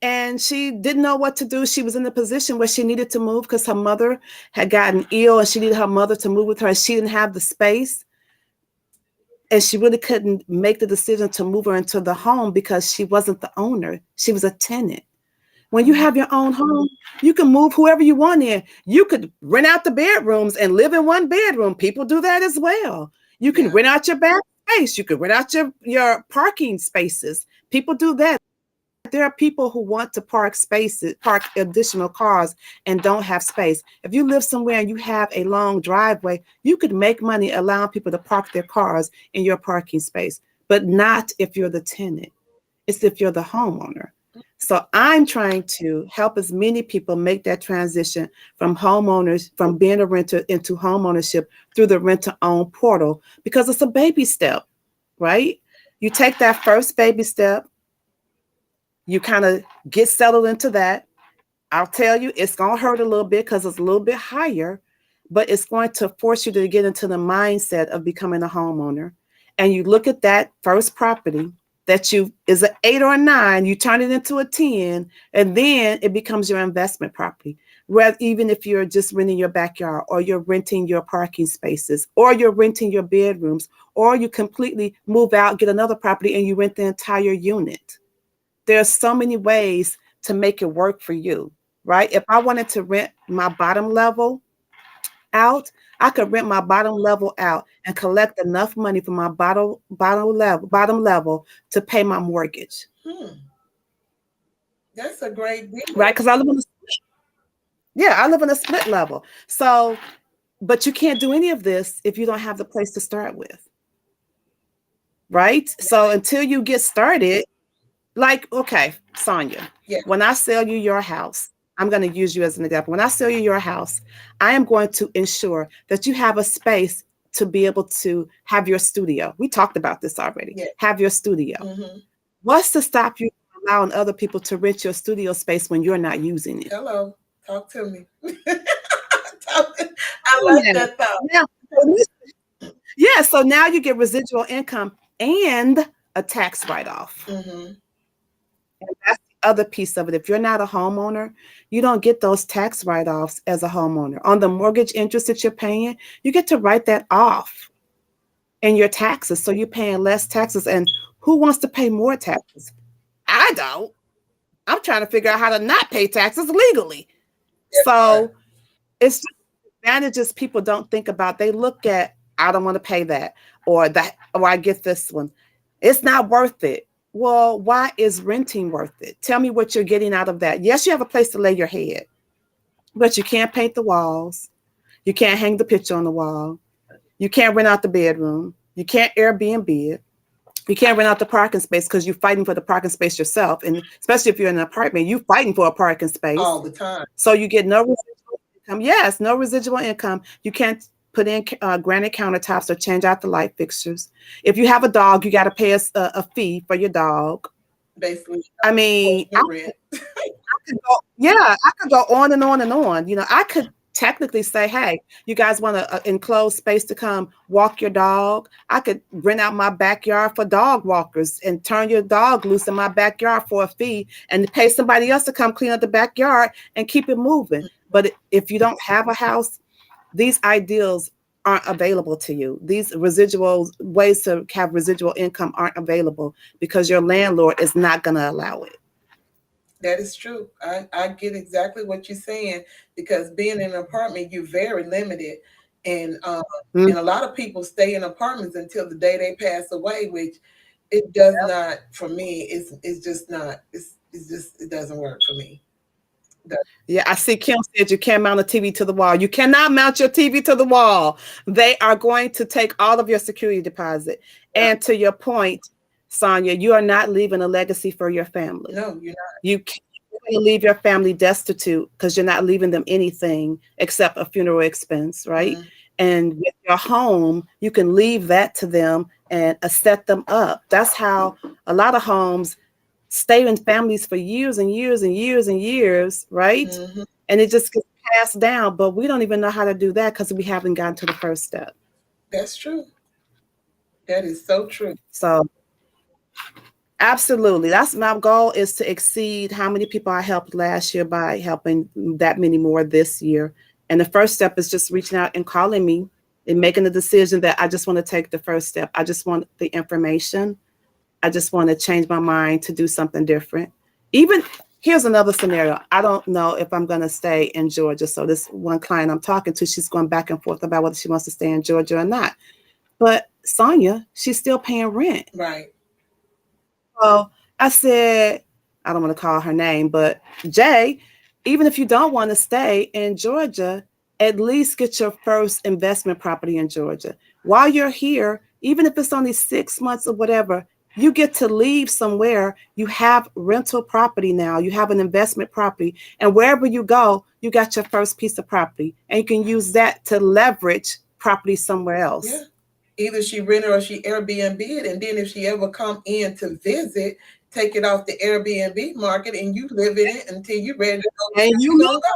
And she didn't know what to do. She was in a position where she needed to move because her mother had gotten ill and she needed her mother to move with her. She didn't have the space, and she really couldn't make the decision to move her into the home because she wasn't the owner. She was a tenant. When you Mhm. have your own home, you can move whoever you want in. You could rent out the bedrooms and live in one bedroom. People do that as well. You can Yeah. rent out your back space. You could rent out your parking spaces. People do that. There are people who want to park additional cars and don't have space. If you live somewhere and you have a long driveway, you could make money allowing people to park their cars in your parking space, but not if you're the tenant. It's if you're the homeowner. So I'm trying to help as many people make that transition from being a renter into homeownership through the rent to own portal, because it's a baby step, right? You take that first baby step, you kind of get settled into that. I'll tell you, it's going to hurt a little bit because it's a little bit higher, but it's going to force you to get into the mindset of becoming a homeowner. And you look at that first property that you is an 8 or a 9, you turn it into a 10, and then it becomes your investment property. Whether even if you're just renting your backyard, or you're renting your parking spaces, or you're renting your bedrooms, or you completely move out, get another property, and you rent the entire unit. There's so many ways to make it work for you, right? If I wanted to rent my bottom level out, I could rent my bottom level out and collect enough money from my bottom level to pay my mortgage, Hmm. That's a great right? deal. Because I live in a split level. So, but you can't do any of this if you don't have the place to start with, right? So until you get started, like, okay, Sonia, Yeah. when I sell you your house, I'm going to use you as an example. When I sell you your house, I am going to ensure that you have a space to be able to have your studio. We talked about this already. Yeah. Have your studio. Mm-hmm. What's to stop you from allowing other people to rent your studio space when you're not using it? Hello. Talk to me. I Oh, like yeah. that thought. Now, yeah, so now you get residual income and a tax write-off. Mm-hmm. And that's the other piece of it. If you're not a homeowner, you don't get those tax write-offs as a homeowner. On the mortgage interest that you're paying, you get to write that off in your taxes. So you're paying less taxes. And who wants to pay more taxes? I don't. I'm trying to figure out how to not pay taxes legally. That part. So it's just advantages people don't think about. They look at, I don't want to pay that, or that, or I get this one. It's not worth it. Well, why is renting worth it? Tell me what you're getting out of that. Yes, you have a place to lay your head, but you can't paint the walls. You can't hang the picture on the wall. You can't rent out the bedroom. You can't Airbnb it. You can't rent out the parking space because you're fighting for the parking space yourself. And especially if you're in an apartment, you're fighting for a parking space. All the time. So you get no residual income. Yes, no residual income. You can't put in granite countertops or change out the light fixtures. If you have a dog, you got to pay a fee for your dog. Basically, I mean, rent. could go, yeah, I could go on and on and on. I could technically say, hey, you guys want an enclosed space to come walk your dog? I could rent out my backyard for dog walkers and turn your dog loose in my backyard for a fee and pay somebody else to come clean up the backyard and keep it moving. But if you don't have a house, these ideals aren't available to you. These residual ways to have residual income aren't available because your landlord is not going to allow it. That is true. I get exactly what you're saying because being in an apartment, you're very limited, and Mm. a lot of people stay in apartments until the day they pass away, which it does not for me. It's just not. It's just it doesn't work for me. Yeah, I see Kim said you can't mount a TV to the wall. You cannot mount your TV to the wall. They are going to take all of your security deposit. And to your point, Sonia, you are not leaving a legacy for your family. No, you're You can't leave your family destitute because you're not leaving them anything except a funeral expense, right? not. And with your home, you can leave that to them and set them up. That's how a lot of homes stay in families for years and years and years and years, right? Mm-hmm. And it just gets passed down, but we don't even know how to do that because we haven't gotten to the first step. That's true. That is so true. So absolutely. That's my goal, is to exceed how many people I helped last year by helping that many more this year. And the first step is just reaching out and calling me and making the decision that I just want to take the first step. I just want the information. I just want to change my mind to do something different. Even here's another scenario. I don't know if I'm going to stay in Georgia. So this one client I'm talking to, she's going back and forth about whether she wants to stay in Georgia or not. But Sonia, she's still paying rent. Right. So I said, I don't want to call her name, but Jay, even if you don't want to stay in Georgia, at least get your first investment property in Georgia. While you're here, even if it's only 6 months or whatever, you get to leave somewhere. You have rental property now. You have an investment property. And wherever you go, you got your first piece of property. And you can use that to leverage property somewhere else. Yeah. Either she rented or she Airbnb it, and then if she ever come in to visit, take it off the Airbnb market, and you live in it until you're ready to go. And you Gonna know, go.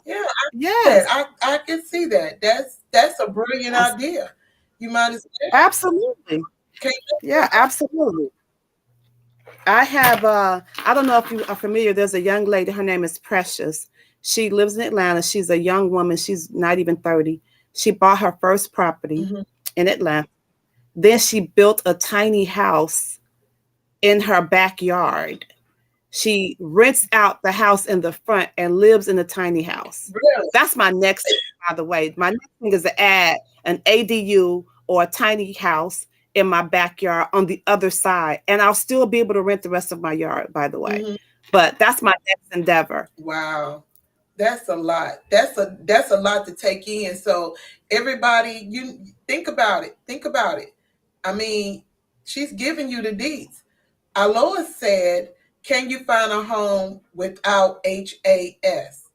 yeah, Yeah, yes, I can see that. That's a brilliant idea. You might as well. absolutely. Can't Yeah, absolutely. I have I don't know if you are familiar, there's a young lady, her name is Precious. She lives in Atlanta. She's a young woman. She's not even 30. She bought her first property Mm-hmm. in Atlanta. Then she built a tiny house in her backyard. She rents out the house in the front and lives in a tiny house. Really? That's my next thing, by the way. My next thing is to add an ADU or a tiny house in my backyard on the other side. And I'll still be able to rent the rest of my yard, by the way. Mm-hmm. But that's my next endeavor. Wow. That's a lot. That's a lot to take in. So everybody, you think about it. Think about it. I mean, she's giving you the deeds. Alois said, "Can you find a home without HAS?"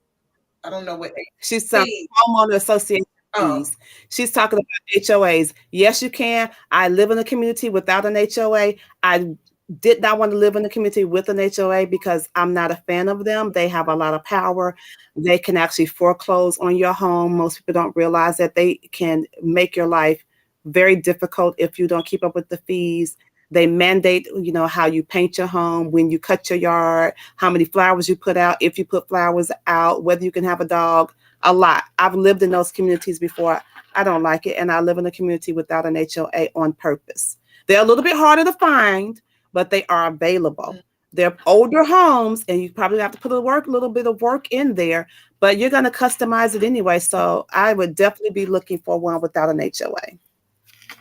I don't know what She's some HAS. homeowner association Oh, fees. She's talking about HOAs. Yes, you can. I live in a community without an HOA. I did not want to live in a community with an HOA because I'm not a fan of them. They have a lot of power. They can actually foreclose on your home. Most people don't realize that they can make your life very difficult if you don't keep up with the fees. They mandate, how you paint your home, when you cut your yard, how many flowers you put out, if you put flowers out, whether you can have a dog, a lot. I've lived in those communities before. I don't like it. And I live in a community without an HOA on purpose. They're a little bit harder to find, but they are available. They're older homes, and you probably have to put a little bit of work in there, but you're going to customize it anyway. So I would definitely be looking for one without an HOA.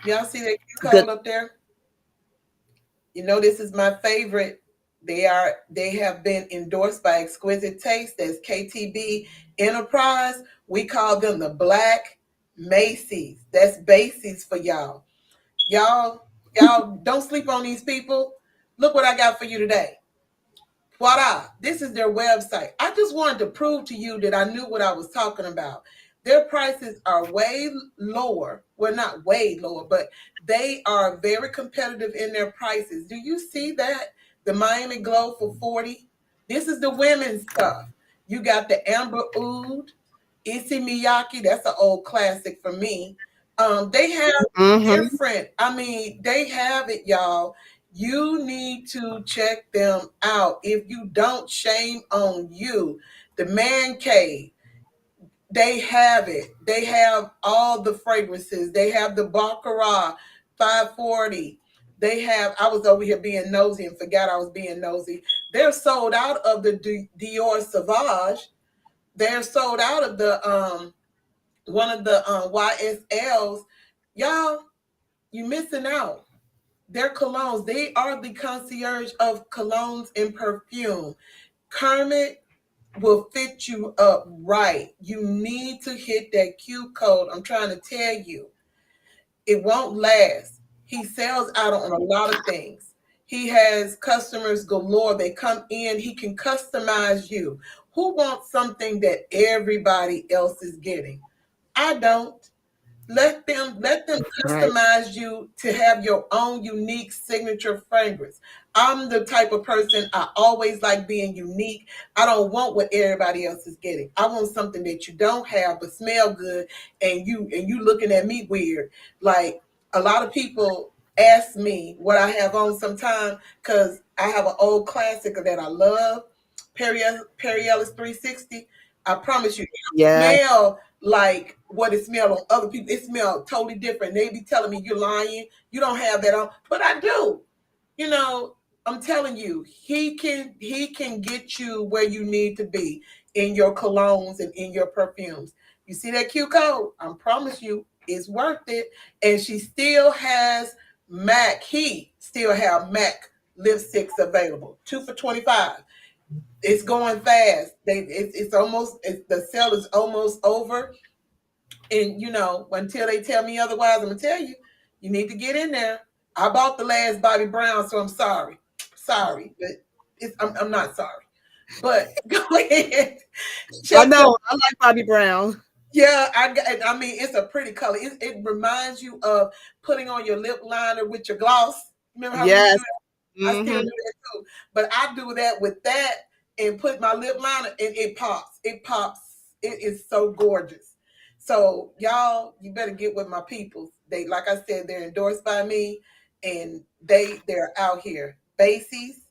y'all see that Q Good. code up there? You know, this is my favorite. They have been endorsed by Exquisite Taste. That's KTB Enterprise. We call them the Black Macy's. That's Macy's for y'all. Y'all don't sleep on these people. Look what I got for you today. Voila, this is their website. I just wanted to prove to you that I knew what I was talking about. Their prices are way lower. Well, not way lower, but they are very competitive in their prices. Do you see that? The Miami Glow for 40. This is the women's stuff. You got the Amber Oud, Issey Miyake. That's an old classic for me. They have Mm-hmm. different. I mean, they have it, y'all. You need to check them out. If you don't, shame on you. The Man Cave, they have it. They have all the fragrances. They have the Baccarat 540. They have, I was over here being nosy and forgot I was being nosy. They're sold out of the Dior Sauvage. They're sold out of the one of the YSLs. Y'all, you missing out. Their colognes, they are the concierge of colognes and perfume. Kermit will fit you up right. You need to hit that Q code. I'm trying to tell you, it won't last. He sells out on a lot of things. He has customers galore. They come in, he can customize you. Who wants something that everybody else is getting? I don't. Let them Right. customize you to have your own unique signature fragrance. I'm the type of person, I always like being unique. I don't want what everybody else is getting. I want something that you don't have but smell good, and you looking at me weird. Like, a lot of people ask me what I have on sometimes because I have an old classic that I love, Perry Ellis 360. I promise you, Yeah. smell like what it smelled on other people. It smelled totally different. They be telling me you're lying. You don't have that on, but I do. You know, I'm telling you, he can get you where you need to be in your colognes and in your perfumes. You see that Q code? I promise you, it's worth it. And she still has MAC. He still have MAC lipsticks available. 2 for $25. It's going fast. It's almost, the sale is almost over. And until they tell me otherwise, I'm gonna tell you, you need to get in there. I bought the last Bobby Brown, so I'm sorry, but I'm not sorry. But go ahead, I check them. know. I like Bobby Brown. Yeah, I mean, it's a pretty color. It reminds you of putting on your lip liner with your gloss. Remember how we used to Yes. do that? I still Mm-hmm. do that too, but I do that with that and put my lip liner, and it pops. It pops. It is so gorgeous. So y'all, you better get with my peoples. They, like I said, they're endorsed by me, and they're out here. Macy's,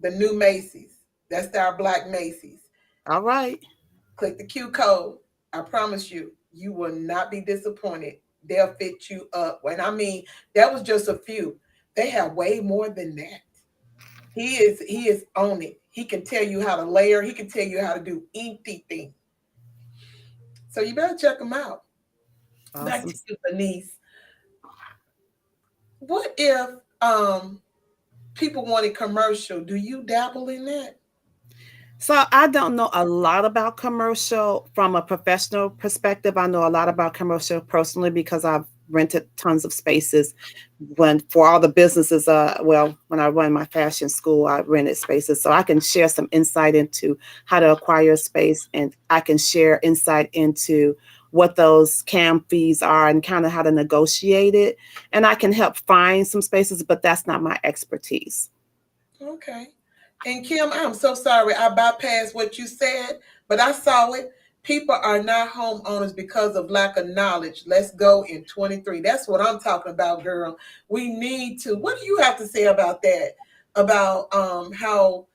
the new Macy's. That's our Black Macy's. All right. Click the Q code. I promise you, you will not be disappointed. They'll fit you up. And I mean, that was just a few. They have way more than that. He is on it. He can tell you how to layer. He can tell you how to do anything. So you better check them out. Back Awesome. to you, Venice. What if people wanted commercial? Do you dabble in that? So I don't know a lot about commercial from a professional perspective. I know a lot about commercial personally because I've rented tons of spaces when for all the businesses. Well, when I run my fashion school, I rented spaces, so I can share some insight into how to acquire space, and I can share insight into what those CAM fees are and kind of how to negotiate it. And I can help find some spaces, but that's not my expertise. Okay. And Kim, I'm so sorry I bypassed what you said, but I saw it. People are not homeowners because of lack of knowledge. Let's go in 23. That's what I'm talking about, girl. We need to. What do you have to say about that? About how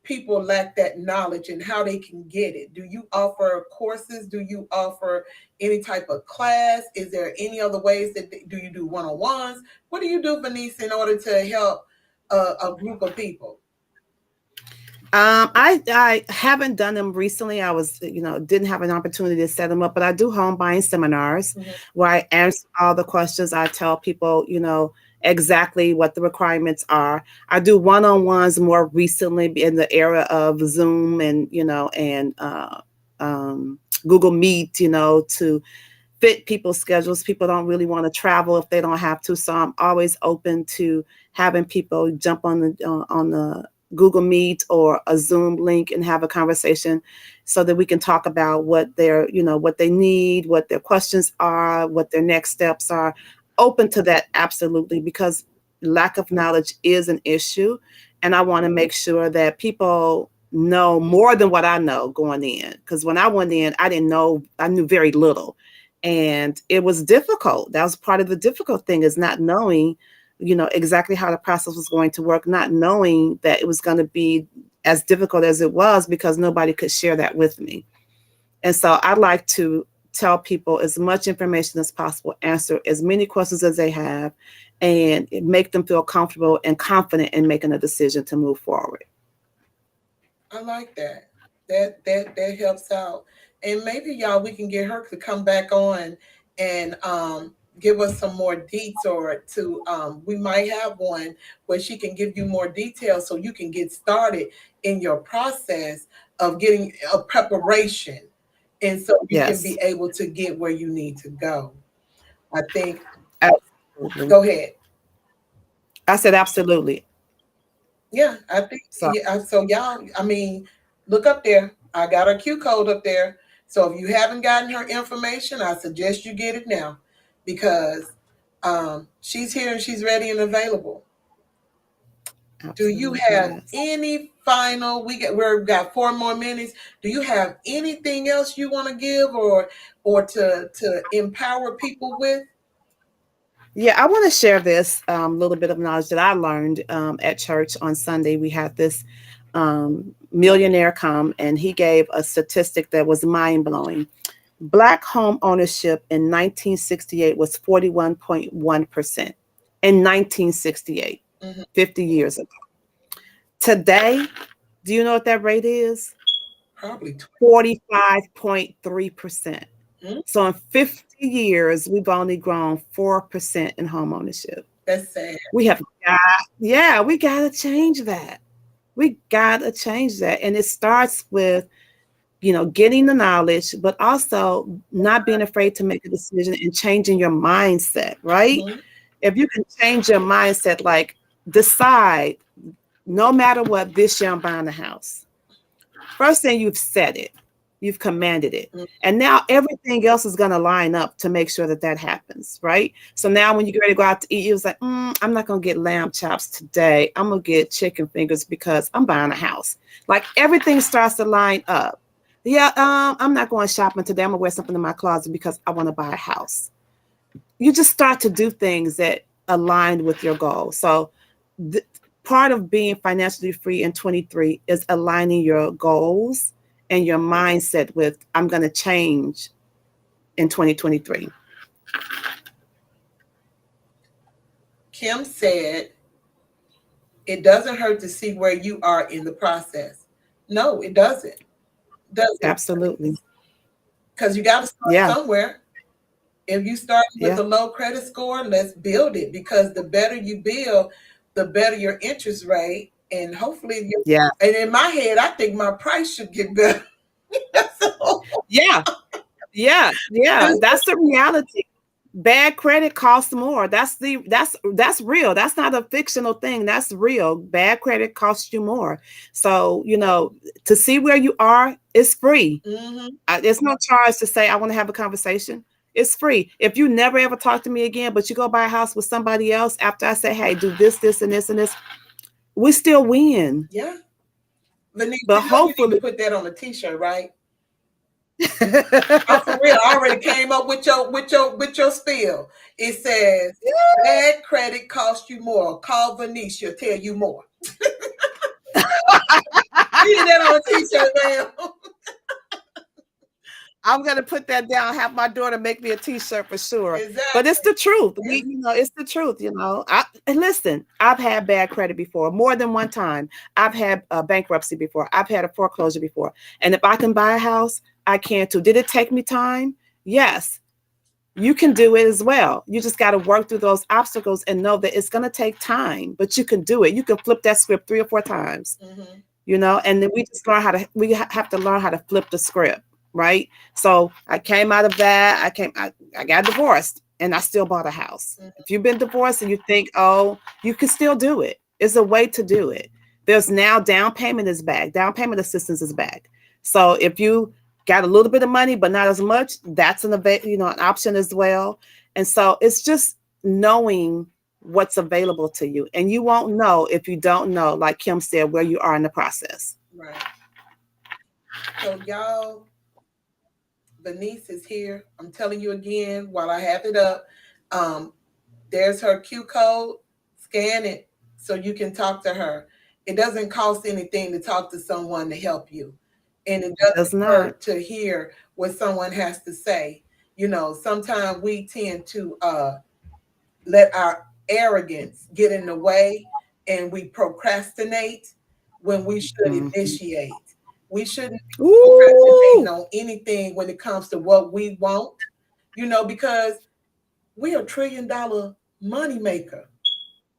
people lack that knowledge and how they can get it. Do you offer courses? Do you offer any type of class? Is there any other ways that do you do one-on-ones? What do you do, Venice, in order to help a group of people? I haven't done them recently. I was, didn't have an opportunity to set them up, but I do home buying seminars Mhm. where I answer all the questions. I tell people, exactly what the requirements are. I do one-on-ones more recently in the era of Zoom and, um, Google Meet, to fit people's schedules. People don't really want to travel if they don't have to. So I'm always open to having people jump on the Google Meet or a Zoom link and have a conversation so that we can talk about what they need, what their questions are, what their next steps are. Open to that, absolutely, because lack of knowledge is an issue. And I want to make sure that people know more than what I know going in. Because when I went in, I didn't know, I knew very little. And it was difficult. That was part of the difficult thing, is not knowing, exactly how the process was going to work, not knowing that it was going to be as difficult as it was because nobody could share that with me. And so I like to tell people as much information as possible, answer as many questions as they have, and make them feel comfortable and confident in making a decision to move forward. I like that. That helps out. And maybe y'all we can get her to come back on and give us some more deets or to we might have one where she can give you more details so you can get started in your process of getting a preparation and so you can Yes, be able to get where you need to go. I think absolutely. go ahead. I said absolutely. Yeah, I think So, yeah. So y'all, I mean, look up there. I got her Q code up there. So if you haven't gotten her information, I suggest you get it now, because she's here and she's ready and available. Do you absolutely, have yes. any final? We've got 4 more minutes. Do you have anything else you want to give or to empower people with? Yeah, I want to share this little bit of knowledge that I learned at church on Sunday. We had this millionaire come, and he gave a statistic that was mind blowing. Black home ownership in 1968 was 41.1%. In 1968, Hmm. 50 years ago. Today, do you know what that rate is? Probably 45.3%. 20. So in 50 years, we've only grown 4% in home ownership. That's sad. We have got, yeah, we got to change that. We got to change that. And it starts with, getting the knowledge, but also not being afraid to make a decision and changing your mindset, right? Hmm. If you can change your mindset, like decide, no matter what, this year I'm buying a house. First thing, you've said it, you've commanded it. And now everything else is going to line up to make sure that that happens, right? So now when you get ready to go out to eat, you was like, I'm not going to get lamb chops today. I'm going to get chicken fingers because I'm buying a house. Like everything starts to line up. Yeah, I'm not going shopping today. I'm going to wear something in my closet because I want to buy a house. You just start to do things that aligned with your goal. So th- part of being financially free in 23 is aligning your goals and your mindset with, I'm going to change in 2023. Kim said, it doesn't hurt to see where you are in the process. No, it doesn't. Does it? Absolutely. Because you got to start Yeah. somewhere. If you start with Yeah. a low credit score, let's build it, because the better you build, the better your interest rate. And hopefully, Yeah. and in my head, I think my price should get better. So, Yeah. Yeah. Yeah. That's the reality. Bad credit costs more. That's real. That's not a fictional thing. That's real. Bad credit costs you more. So, to see where you are, it's free. mhm. It's no charge to say I want to have a conversation. It's free. If you never ever talk to me again, but you go buy a house with somebody else after I say, hey, do this, this, and this, and this, we still win. Yeah. Vennise, But you know you need to hopefully, put that on a t-shirt, right? I'm for real. I already came up with your spiel. It says, bad credit costs you more. Call Vennise, she'll tell you more. We need that on a t-shirt, man. I'm gonna put that down. Have my daughter make me a T-shirt for sure. But it's Exactly. the truth. It's the truth. And listen, I've had bad credit before, more than one time. I've had a bankruptcy before. I've had a foreclosure before. And if I can buy a house, I can too. Did it take me time? Yes. You can do it as well. You just got to work through those obstacles and know that it's going to take time, but you can do it. You can flip that script 3 or 4 times. And then we have to learn how to flip the script, right? So I came out of that. I got divorced and I still bought a house. If you've been divorced and you think, oh, you can still do it. It's a way to do it. There's now down payment is back. Down payment assistance is back. So if you got a little bit of money, but not as much, that's an option as well. And so it's just knowing what's available to you. And you won't know if you don't know, like Kim said, where you are in the process. Right. So y'all, Vennise is here. I'm telling you again while I have it up. There's her Q code. Scan it so you can talk to her. It doesn't cost anything to talk to someone to help you. And it doesn't hurt to hear what someone has to say. Sometimes we tend to let our arrogance get in the way and we procrastinate when we should initiate. We shouldn't be procrastinating on anything when it comes to what we want, because we are $1 trillion money maker.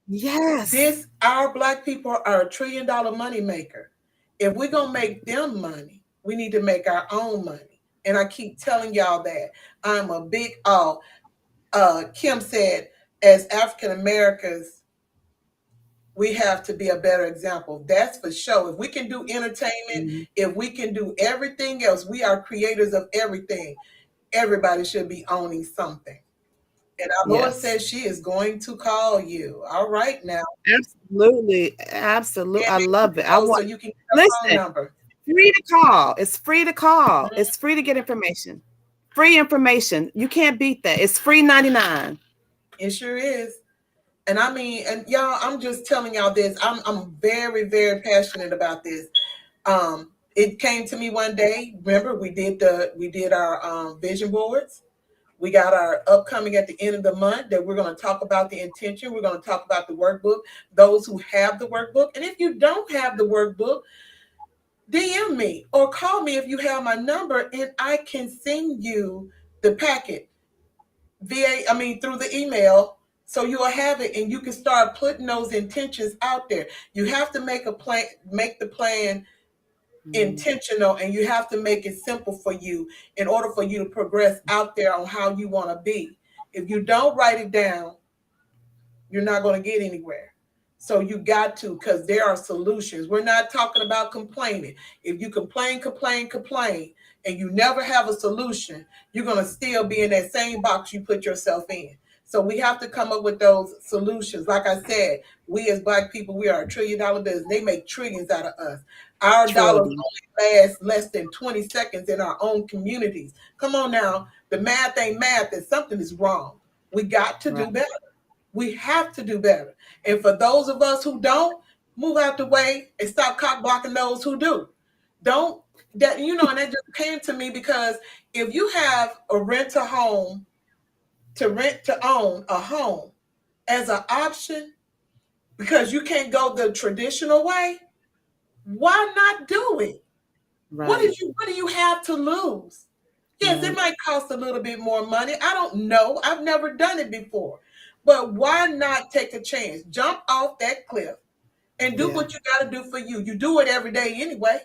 Yes. Our Black people are $1 trillion money maker. If we're going to make them money, we need to make our own money. And I keep telling y'all that. I'm a big, Kim said, as African Americans, we have to be a better example. That's for sure. If we can do entertainment, if we can do everything else, we are creators of everything. Everybody should be owning something. And our Lord says she is going to call you. All right now. Absolutely. Absolutely. I love it. So you can get a phone number. Free to call. It's free to call. It's free to get information. Free information. You can't beat that. It's free 99. It sure is. And I mean, and y'all, I'm just telling y'all this. I'm very, very passionate about this. It came to me one day. Remember, we did our vision boards. We got our upcoming at the end of the month that we're going to talk about the intention. We're going to talk about the workbook, those who have the workbook. And if you don't have the workbook, DM me or call me if you have my number and I can send you the packet through the email. So you'll have it and you can start putting those intentions out there. You have to make the plan intentional, and you have to make it simple for you in order for you to progress out there on how you want to be. If you don't write it down, you're not going to get anywhere. So you got to, because there are solutions. We're not talking about complaining. If you complain, and you never have a solution, you're going to still be in that same box you put yourself in. So we have to come up with those solutions. Like I said, we as Black people, we are $1 trillion business. They make trillions out of us. Our dollars only last less than 20 seconds in our own communities. Come on now. The math ain't math, and something is wrong. We got to do better. We have to do better. And for those of us who don't, move out the way and stop cock blocking those who do. Don't That, and that just came to me because if you have a rent a home to rent to own a home as an option because you can't go the traditional way, why not do it? Right. What do you have to lose? Yes, it Right. might cost a little bit more money. I don't know. I've never done it before. But why not take a chance? Jump off that cliff and do Yeah. what you got to do for you. You do it every day anyway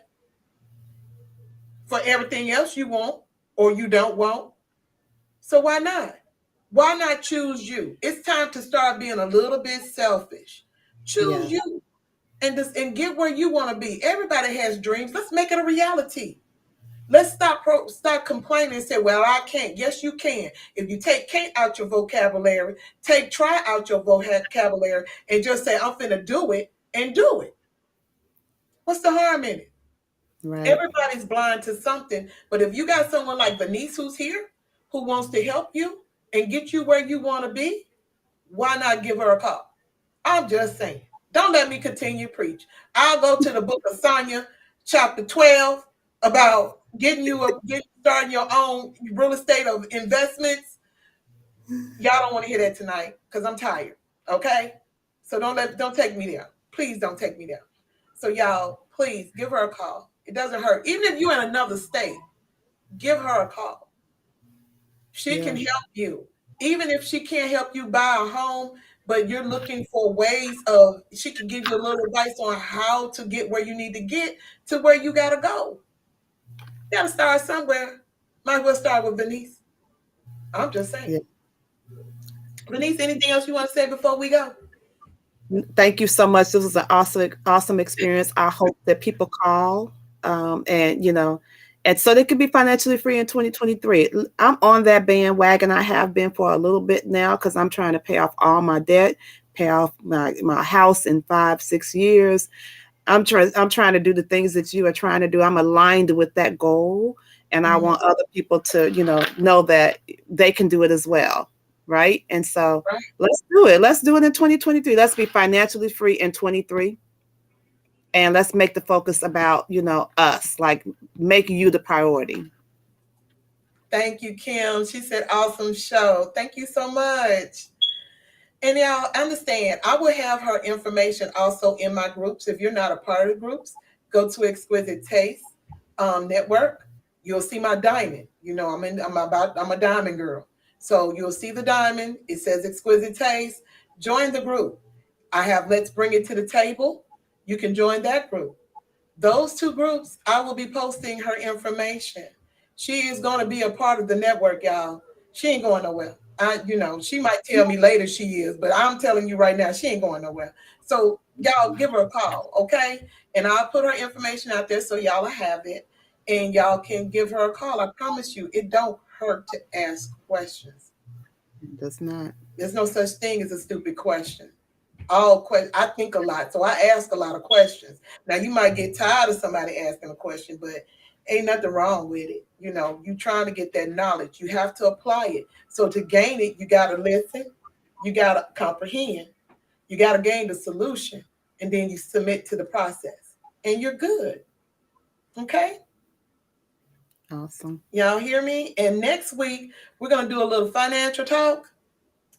for everything else you want or you don't want. So why not? Why not choose you? It's time to start being a little bit selfish. Choose Yeah. you and get where you want to be. Everybody has dreams. Let's make it a reality. Let's stop complaining and say, "Well, I can't." Yes, you can. If you take "can't" out your vocabulary, take "try" out your vocabulary, and just say, "I'm finna do it," and do it. What's the harm in it? Right. Everybody's blind to something, but if you got someone like Vennise who's here, who wants to help you and get you where you want to be, why not give her a call? I'm just saying. Don't let me continue to preach. I'll go to the book of Sonia, chapter 12, about getting starting your own real estate of investments. Y'all don't want to hear that tonight because I'm tired. Okay? So don't take me there. Please don't take me there. So y'all, please give her a call. It doesn't hurt. Even if you're in another state, give her a call. She can Yeah. help you. Even if she can't help you buy a home, but you're looking for ways of, she can give you a little advice on how to get where you need to get to where you got to go. You got to start somewhere. Might as well start with Vennise. I'm just saying. Yeah. Vennise, anything else you want to say before we go? Thank you so much. This was an awesome experience. I hope that people call, and and so they could be financially free in 2023. I'm on that bandwagon. I have been for a little bit now because I'm trying to pay off all my debt, pay off my house in 5-6 years. I'm trying to do the things that you are trying to do. I'm aligned with that goal, and I Mhm. want other people to know that they can do it as well, right? And so Right. let's do it. Let's do it in 2023. Let's be financially free in 23, and let's make the focus about us, like make you the priority. Thank you, Kim. She said, awesome show. Thank you so much. And y'all understand, I will have her information also in my groups. If you're not a part of the groups, go to Exquisite Taste Network. You'll see my diamond. I'm a diamond girl. So you'll see the diamond. It says Exquisite Taste. Join the group. I have Let's Bring It to the Table. You can join that group. Those two groups, I will be posting her information. She is going to be a part of the network, y'all. She ain't going nowhere. She might tell me later she is, but I'm telling you right now, she ain't going nowhere. So y'all give her a call, okay? And I'll put her information out there so y'all have it, and y'all can give her a call. I promise you, it don't hurt to ask questions. It does not. There's no such thing as a stupid question. I think a lot, so I ask a lot of questions. Now you might get tired of somebody asking a question, but ain't nothing wrong with it. You trying to get that knowledge, you have to apply it. So to gain it, you got to listen, you got to comprehend, you got to gain the solution, and then you submit to the process, and you're good. Okay, Awesome. y'all hear me? And next week we're gonna do a little financial talk.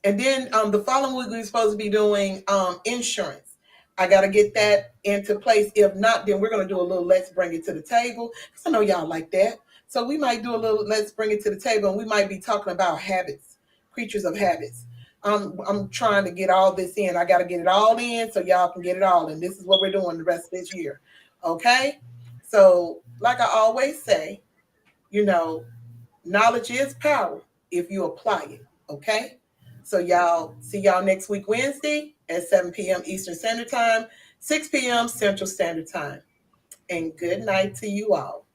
And then the following week we're supposed to be doing insurance. I got to get that into place. If not, then we're going to do a little Let's Bring It to the Table. Because I know y'all like that. So we might do a little Let's Bring It to the Table, and we might be talking about habits, creatures of habits. I'm trying to get all this in. I got to get it all in so y'all can get it all in. This is what we're doing the rest of this year. Okay? So, like I always say, you know, knowledge is power if you apply it. Okay? So y'all see y'all next week Wednesday at 7 p.m. Eastern Standard Time, 6 p.m. Central Standard Time. And good night to you all.